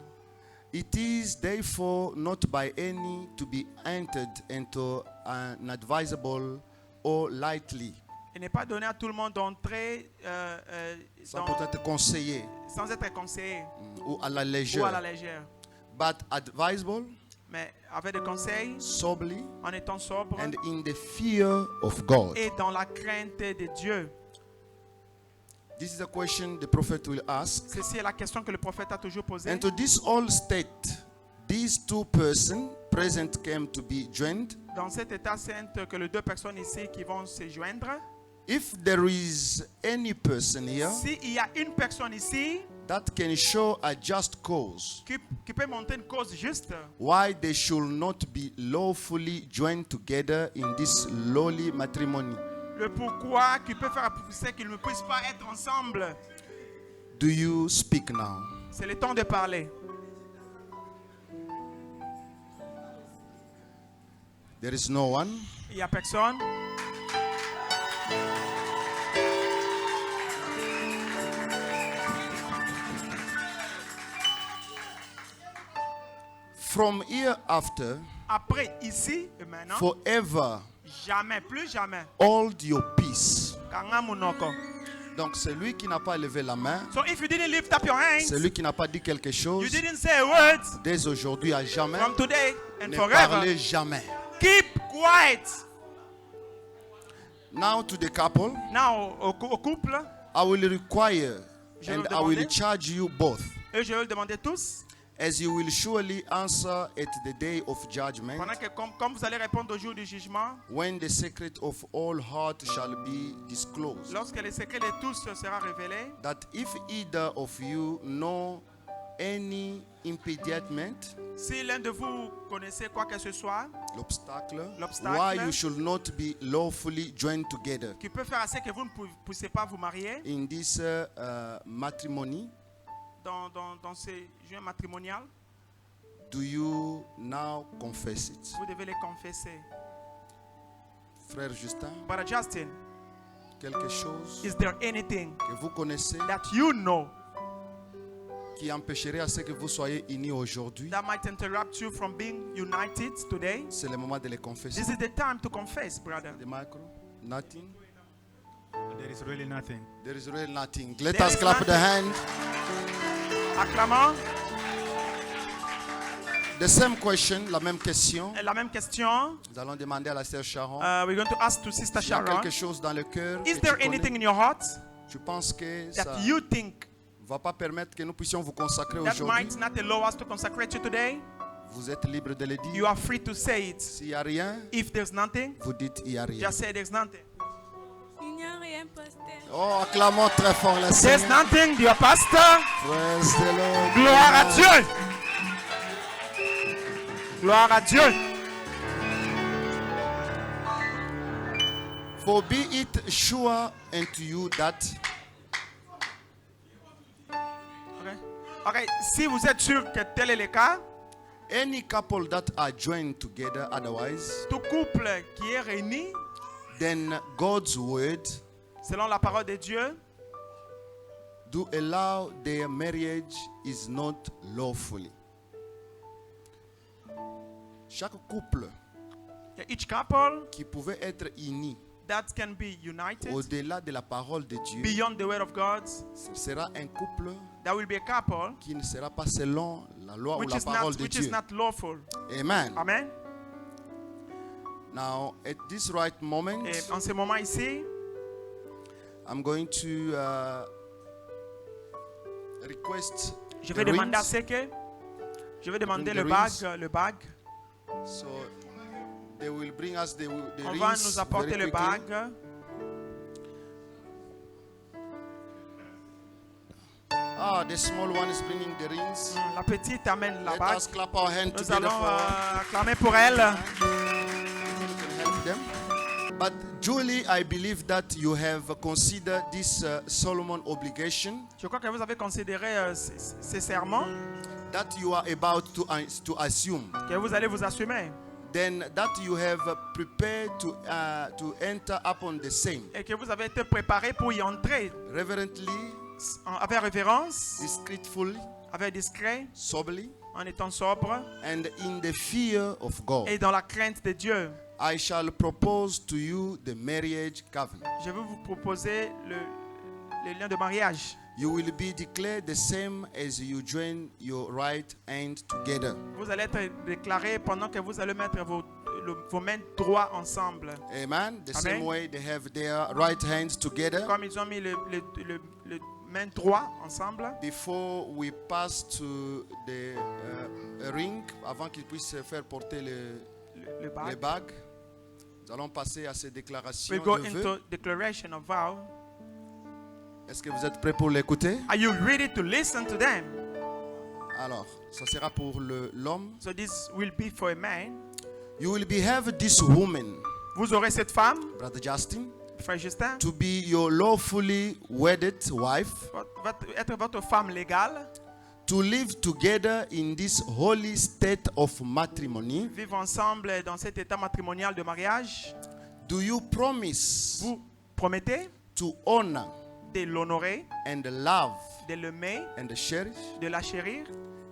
It is therefore not by any to be entered into unadvisable or lightly, Il n'est pas donné à tout le monde d'entrer sans peut-être conseiller sans être conseillé ou à la ou à la légère, légère, but advisable, mais avec des conseils, soberly, en étant sobre and in the fear of God. et dans la crainte de Dieu. This is a question the prophet will ask. Ceci est la question que le prophète a toujours posée. And to this all state, these two persons present came to be joined. Dans cet état saint que les deux personnes ici qui vont se joindre, If there is any person here s'il y a une personne ici that can show a just cause qui peut monter une cause juste, why they should not be lawfully joined together in this lowly matrimony, le pourquoi qui peut faire pousser qu'ils ne puissent pas être ensemble, do you speak now? c'est le temps de parler. There is no one. Il n'y a personne. from here after, Après, ici et maintenant, forever, jamais, plus jamais. hold your peace. Kanga munoko. Donc celui qui n'a pas levé la main, So if you didn't lift up your hands, celui qui n'a pas dit quelque you chose, didn't say a word dès aujourd'hui à jamais, from today and ne forever, parlez jamais. keep quiet. Now to the couple, Now, au couple, I will require Je and vais I will demander. charge you both, et je vais le demander tous, as you will surely answer at the day of judgment, pendant que comme vous allez répondre au jour du jugement, when the secret of all heart shall be disclosed, lorsque le secret de tous sera révélé, that if either of you know any impediment, si l'un de vous connaissez quoi que ce soit l'obstacle, L'obstacle. why you should not be lawfully joined together qui peut faire assez que vous ne puissiez pas vous marier in this matrimony, dans ces joints matrimoniales, do you now confess it? vous devez les confesser. Frère Justin, Brother Justin, quelque chose is there anything que vous connaissez that you know qui empêcherait à ce que vous soyez unis aujourd'hui? that might interrupt you from being united today? C'est le moment de les confesser. This is the time to confess, brother. The micro? Nothing? There is really nothing. There is really nothing. Let There us is clap the hand. Acclamons. The same question, la même question. La même question. Nous allons demander à la sœur Sharon. We're going to ask to Sister Il y a Sharon. quelque chose dans le cœur Is que there tu connais? anything in your heart Je pense que ça that you think ne va pas permettre que nous puissions vous consacrer that aujourd'hui. might not allow us to consecrate you today? Vous êtes libre de le You dire. are free to say it. S'il n'y a rien, If there's nothing, vous dites il n'y a rien. just say there's nothing. Il n'y a rien, pasteur. Oh, acclamons très fort le There's Seigneur. nothing, dear pastor. Praise the Lord. Gloire à Dieu. Gloire à Dieu. For be it sure unto you that Ok, si vous êtes sûr que tel est le cas, any couple that are joined together otherwise, tout couple qui est réuni then God's word selon la parole de Dieu do allow their marriage is not lawfully. Chaque couple each couple qui pouvait être uni that can be united au-delà de la parole de Dieu beyond the word of God, sera un couple there will be a couple qui ne sera pas selon la loi ou which la is parole not de which is Dieu. not lawful. Amen. Amen. Now, at this right moment, Et en ce moment ici, I'm going to request je vais the demander à rings. ce que je vais demander Bring le the rings. bag, le bag. So they will bring us the On va rings nous apporter very le quickly. bag. Ah, the small one is bringing the rings. La petite amène la Let bague. us clap our hands Nous together allons for acclamer pour elle. help them. But Julie, I believe that you have considered this Solomon obligation Je crois que vous avez considéré ces serments that you are about to assume. que vous allez vous assumer Then that you have prepared to enter upon the same. et que vous avez été préparé pour y entrer Reverently, avec révérence, discreetfully, avec discret, soberly, en étant sobre and in the fear of God. et dans la crainte de Dieu. I shall propose to you the marriage covenant. Je vais vous proposer le lien de mariage. You will be declared the same as you join your right hand together. Vous allez être déclaré pendant que vous allez mettre vos mains droits ensemble. Amen. The Amen. same way they have their right hands together. Comme ils ont mis le main droit ensemble. Before we pass to the ring, avant qu'ils puissent faire porter Le les bag. bagues, nous allons passer à ces déclarations We go de vœux. into declaration of vow. Est-ce que vous êtes prêts pour l'écouter? Are you ready to listen to them? Alors, ça sera pour l'homme. So this will be for a man. You will have this woman, Vous aurez cette femme, Brother Justin, frère Justin, to be your lawfully wedded wife, va être votre femme légale, to live together in this holy state of matrimony. vivre ensemble dans cet état matrimonial de mariage. Do you promise Vous promettez to honor de l'honorer, and love de l'aimer, and cherish de la chérir,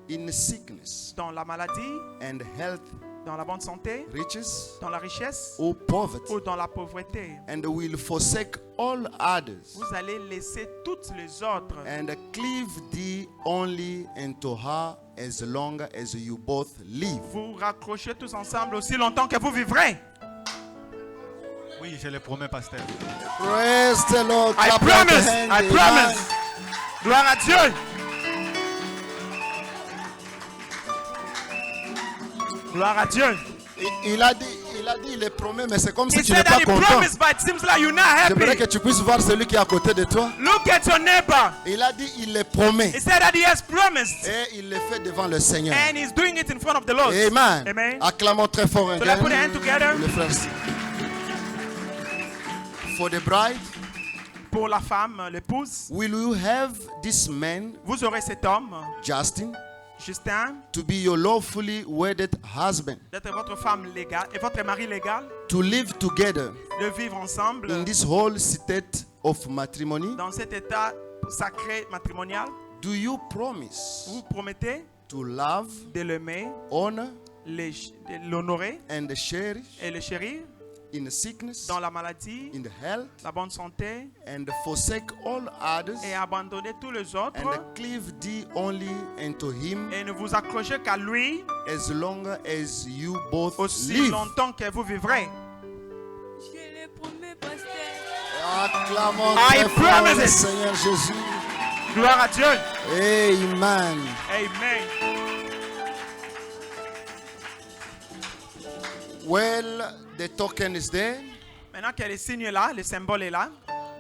in sickness dans la maladie, and health, dans la bonne santé, riches dans la richesse or poverty, ou dans la pauvreté. and will forsake all others, Vous allez laisser toutes les autres and cleave thee only unto her as long as you both live. vous raccrochez tous ensemble aussi longtemps que vous vivrez. Oui, je le promets, pasteur. Praise the Lord. I Clap your promise, hands, I amen. promise. Gloire à Dieu. Gloire à Dieu. Il a dit, il est promet, mais c'est comme si He tu n'es said pas that he content. promised, but it seems like you're not J'aimerais que happy. tu puisses voir celui qui est à côté de toi. Look at your neighbor. Il a dit, il est promet. He said that he has promised, Et il le fait devant le Seigneur. and he's doing it in front of the Lord. Amen. Amen. Acclamons très fort un So let's put our hands together. Le frère. For the bride, Pour la femme, l'épouse, will you have this man, vous aurez cet homme, Justin, Justin, to be your lawfully wedded husband, d'être votre femme légale et votre mari légal, to live together de vivre ensemble in this whole state of matrimony? dans cet état sacré matrimonial. Do you promise Vous promettez to love, de l'aimer, honor, de l'honorer and cherish et le chérir in sickness, dans la maladie, in health, la bonne santé, and forsake all others, et abandonner tous les autres and cleave thee only unto him et ne vous accrochez qu'à lui as long as you both aussi live? longtemps que vous vivrez. Je le promets, pasteur. Acclamons I très fort promise le it. Seigneur Jésus. Gloire à Dieu. Amen. Amen. Well, the token is there. Maintenant que le signe est là, le symbole est là,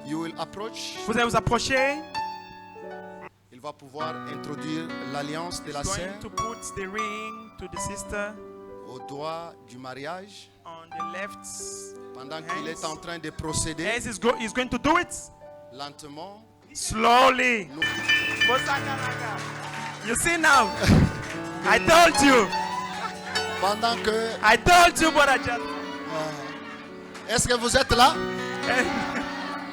You will approach. vous allez vous approcher. Il va pouvoir introduire l'alliance de la He's sœur going to put the ring to the sister au doigt du mariage on the left. pendant qu'il est en train de procéder As he's going to do it lentement. slowly. You see now? I told you. Pendant que... I told you, brother John. Est-ce que vous êtes là?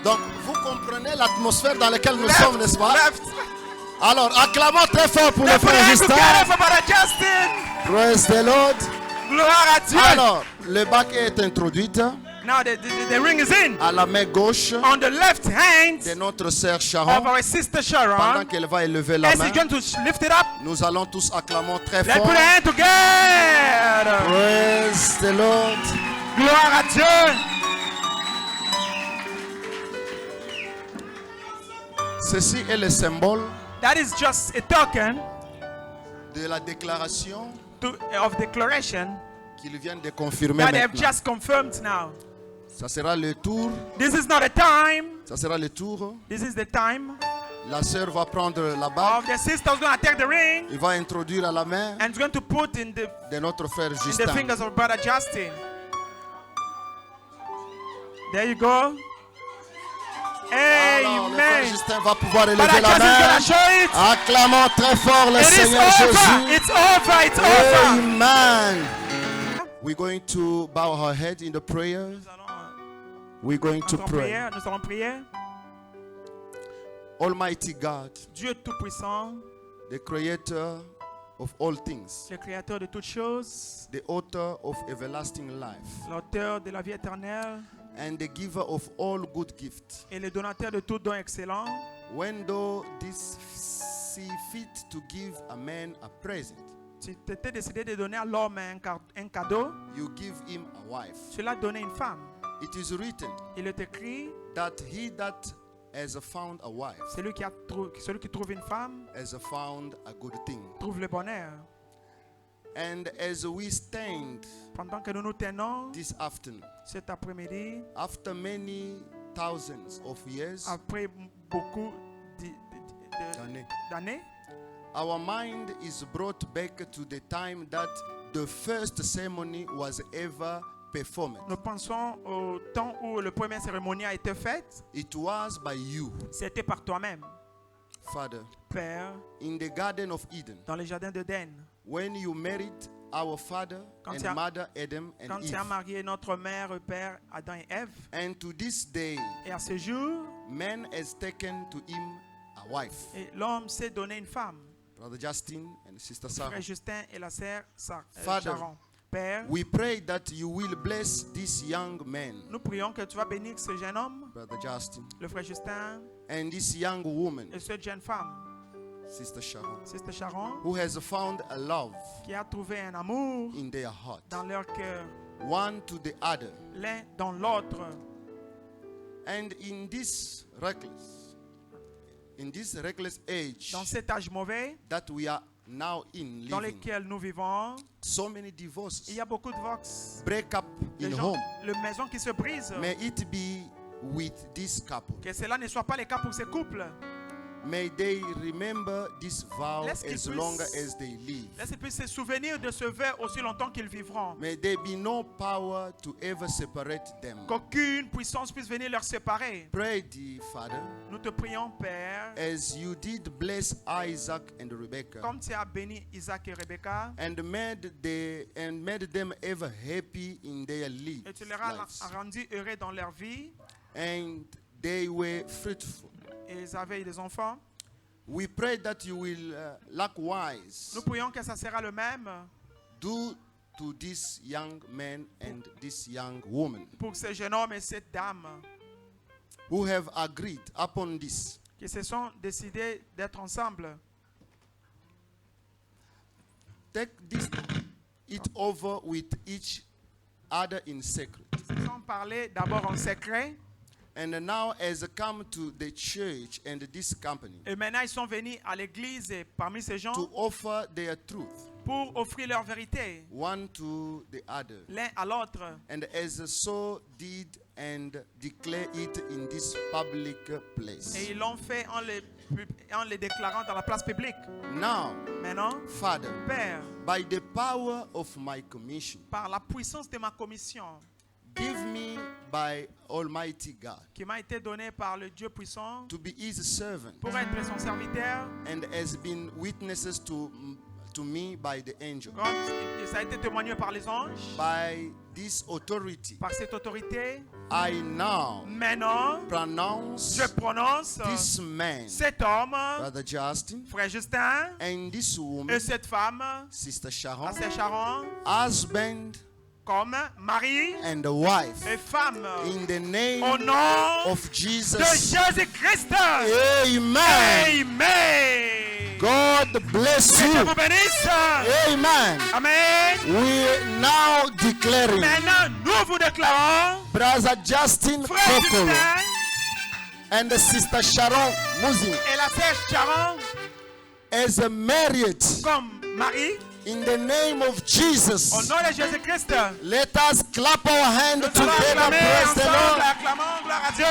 Donc, vous comprenez l'atmosphère dans laquelle nous sommes, n'est-ce pas? Left. Alors, acclamons très fort pour le Let's put our frère hands Justin. together for brother Justin. Praise the Lord. Gloire à Dieu. Alors, le bac est introduite Now the ring is in. à la main gauche On the left hand de notre sœur of Sharon. our sister Pendant Sharon. qu'elle va élever la As main, he's going to lift it up, nous allons tous acclamer très let's fort. put our hands together. Praise the Lord. Gloire à Dieu. Ceci est le symbole That is just a token de la déclaration of declaration qu'ils viennent de confirmer that they have maintenant. just confirmed now. Ça sera le tour. This is not a time. Ça sera le tour. This is the time La sœur va prendre la bague. of the sister's going to take the ring Il va introduire à la main and is going to put in the de notre frère the Justin. fingers of brother Justin. There you go. Alors, le frère Amen. Justin va pouvoir élever Brother la Justin is main. going to show it. Acclamons très fort le It is Seigneur over. Jésus. It's over. It's over. Amen. We're going to bow our head in the prayer. Nous allons We're going to en pray. prière. Nous allons prier. Almighty God, Dieu Tout-Puissant, the creator of all things, le créateur de toutes choses, the author of everlasting life, l'auteur de la vie éternelle and the giver of all good gifts. et le donateur de tout don excellent. When thou didst see fit to give a man a present, Tu t'étais décidé de donner à l'homme un cadeau. you give him a wife. Tu l'as donné à une femme. It is written Il est écrit, that he that has found a wife celui qui trouve une femme has found a good thing. trouve le bonheur. And as we stand Pendant que nous nous tenons this afternoon, cet après-midi, after many thousands of years, après beaucoup D'années. d'années, our mind is brought back to the time that the first ceremony was ever performed. nous pensons au temps où la première cérémonie a été faite. It was by you, C'était par toi-même, Father, Père, in the Garden of Eden, dans le jardin d'Éden. when you married our father Quand and tu as- mother Adam Quand and tu as Eve. marié notre mère et père Adam et Ève, And to this day, et à ce jour, man has taken to him a wife. et l'homme s'est donné une femme. Brother Justin and Sister Frère Sarah. Justin et la sœur Father, Sharon. Père, we pray that you will bless this young man, nous prions que tu vas bénir ce jeune homme, Brother Justin, le frère Justin, and this young woman, et cette jeune femme, Sister Sharon, Sister Sharon, who has found a love qui a trouvé un amour in their heart, dans leur cœur, one to the other. l'un dans l'autre. And in this reckless age Dans cet âge mauvais that we are now in dans living, lequel nous vivons, so many il divorces y a beaucoup de vox. break up Les in gens, home. les maisons qui se brisent. May it be with this couple. Que cela ne soit pas le cas pour ces couples. May they remember this vow Laisse qu'ils as long puissent- as they live. Laissez puissent se souvenir de ce vœu aussi longtemps qu'ils vivront. May there be no power to ever separate them. Qu'aucune puissance puisse venir leur séparer. Pray, dear Father, Nous te prions, Père, as you did bless Isaac and Rebekah, comme tu as béni Isaac et Rebecca, and made them ever happy in their et tu leur as lives, rendu heureux dans leur vie, and they were fruitful. et ils avaient des enfants. We pray that you will likewise Nous prions que ça sera le même do to this young man and this young woman pour ce jeune homme et cette dame who have agreed upon this. qui se sont décidés d'être ensemble. Take it over with each other in secret. Ils se sont parlé d'abord en secret, And now as come to the church and this company et maintenant ils sont venus à l'église et parmi ces gens to offer their truth pour offrir leur vérité one to the other, l'un à l'autre. and as so did and declare it in this public place. Et ils l'ont fait en les déclarant dans la place publique. Now, Maintenant, Father, Père, by the power of my commission, par la puissance de ma commission give me by Almighty God qui m'a été donnée par le Dieu puissant to be his servant, pour être son serviteur, and has been witnesses to me by the angel. comme ça a été témoigné par les anges, By this authority, par cette autorité. I now Maintenant, pronounce je prononce this man, cet homme, Brother Justin, frère Justin, and this et woman, cette femme, Sister à Sharon, Sœur Sharon, husband comme mari and wife, et femme, in the au name nom of de Jesus. Jésus-Christ. Amen. Amen. God bless Que Dieu you. vous bénisse. Amen. Amen. We now declaring Maintenant, nous vous déclarons, Brother Justin frère Kokolo Justin and Sister Sharon Muzin et la sœur Sharon as married comme mari, in the name of au Jesus. nom de Jésus-Christ. Let us clap our hands Nous allons together. acclamer Praise the ensemble, Lord. acclamons, gloire à Dieu.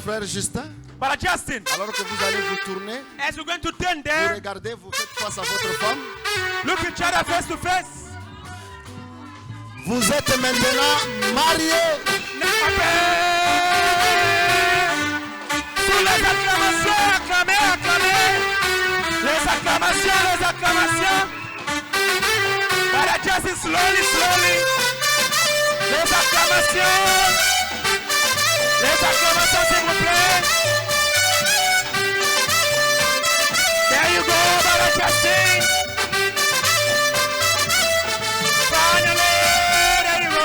Frère Justin, Brother Justin, alors que vous allez vous tourner, as you're going to turn vous there, regardez, vous faites face à votre femme. look each other face to face. Vous êtes maintenant mariés. Sous les acclamations, acclamez, acclamez. Les acclamations, les acclamations. Brother Justin, slowly, slowly. Les acclamations. Les acclamations, s'il vous plaît. There you go, Brother Justin. Finally, there you go.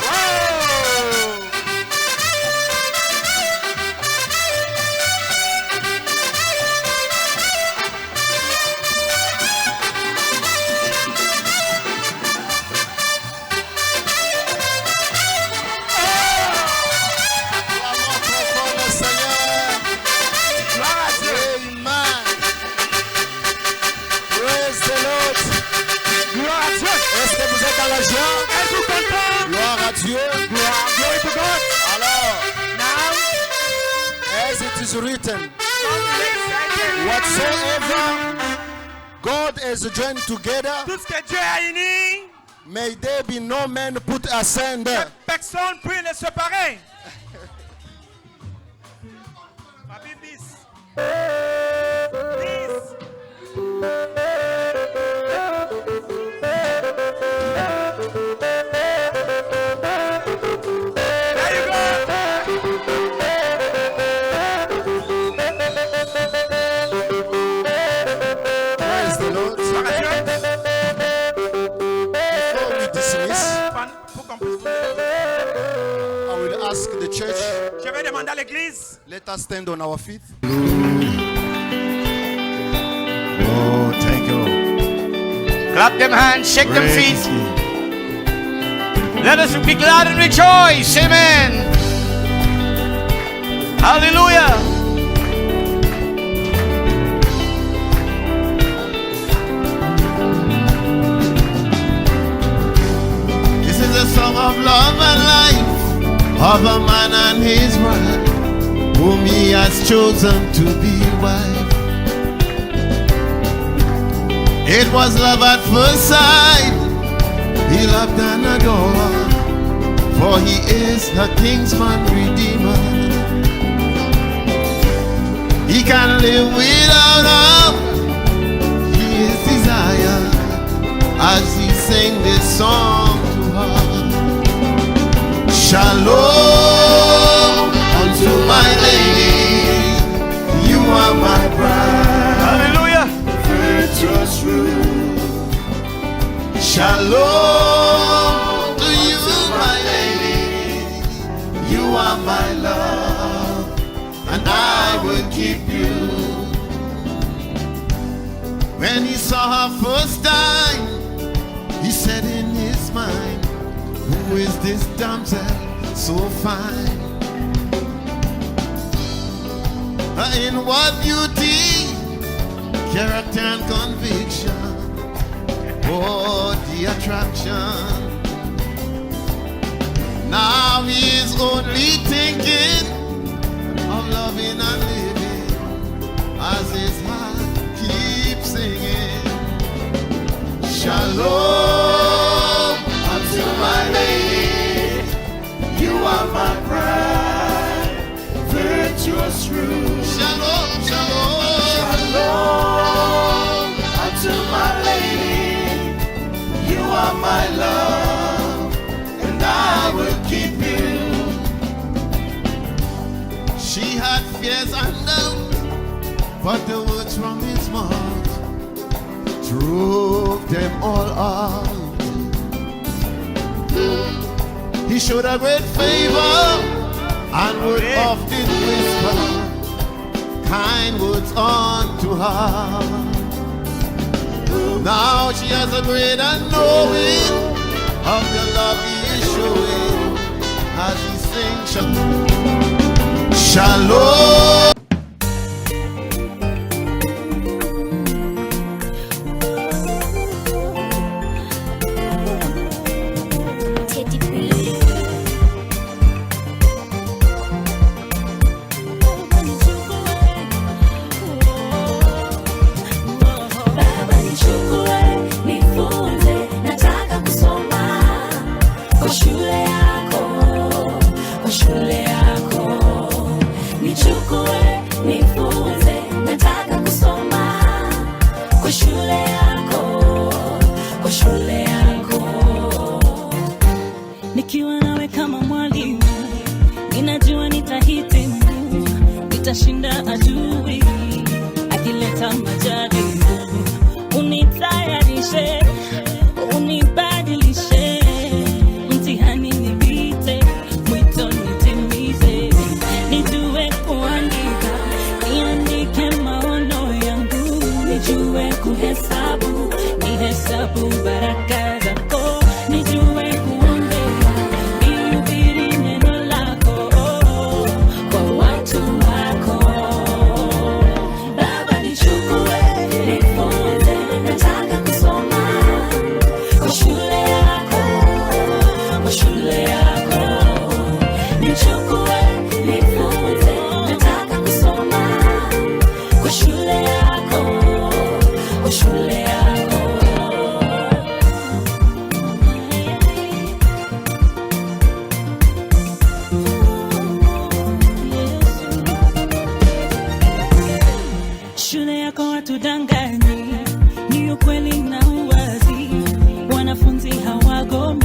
Whoa. Acclamons très fort le Seigneur. Gloire à Dieu. Amen. Praise the Lord. Gloire à Dieu. Est-ce que vous êtes dans la joie? Êtes-vous content? Gloire à Dieu. Glory to God. Alors, Now, as it is written, don't be excited. whatsoever God has joined together, Tout ce que Dieu a uni, may there be no man put asunder. personne ne peut les séparer. Papi, bis. Bis. There you go. church. Je vais demander à l'église. Let us stand on our feet. Oh, thank you. Clap them hands, shake them Praise feet. you. Let us be glad and rejoice. Amen. Hallelujah. This is a song of love and life of a man and his wife, whom he has chosen to be wife. It was love at first sight. He loved and adored, for he is a kinsman redeemer. He can live without her. He is desire as he sing this song to her. Shalom unto my lady, you are my bride. Hallelujah. Virtuous rule. Shalom to you, my lady, you are my love, and I will keep you. When he saw her first time, he said in his mind, who is this damsel so fine? In what beauty, character and conviction, oh, the attraction. Now he is only thinking of loving and living as his heart keeps singing. Shalom unto my lady, you are my bride, virtuous rule. Shalom, shalom, shalom unto my lady, you are my love, and I will keep you. She had fears and doubt, but the words from his mouth drove them all out. He showed a great favor and would often whisper kind words unto her. Now she has a greater knowing of the love he is showing as he sings Shalom. Nikiwa nawe kama mwalimu, ninajua nitahitimu, nitashinda adui akileta majaribu. Unitayarishe, unibadilishe, mtihani nipite, mwito nitimize, nijue kuandika, niandike maono yangu, nijue kuhesabu, nihesabu baraka zako, nijue kuombea, nihubiri neno lako kwa watu wako. Baba nichukue, nifunze, nataka kusoma kwa shule yako, kwa shule yako. Nichukue, nifunze, nataka kusoma kwa shule yako, kwa shule yako. Shule yako watudanganyi, ni ukweli na uwazi, wanafunzi hawagomi.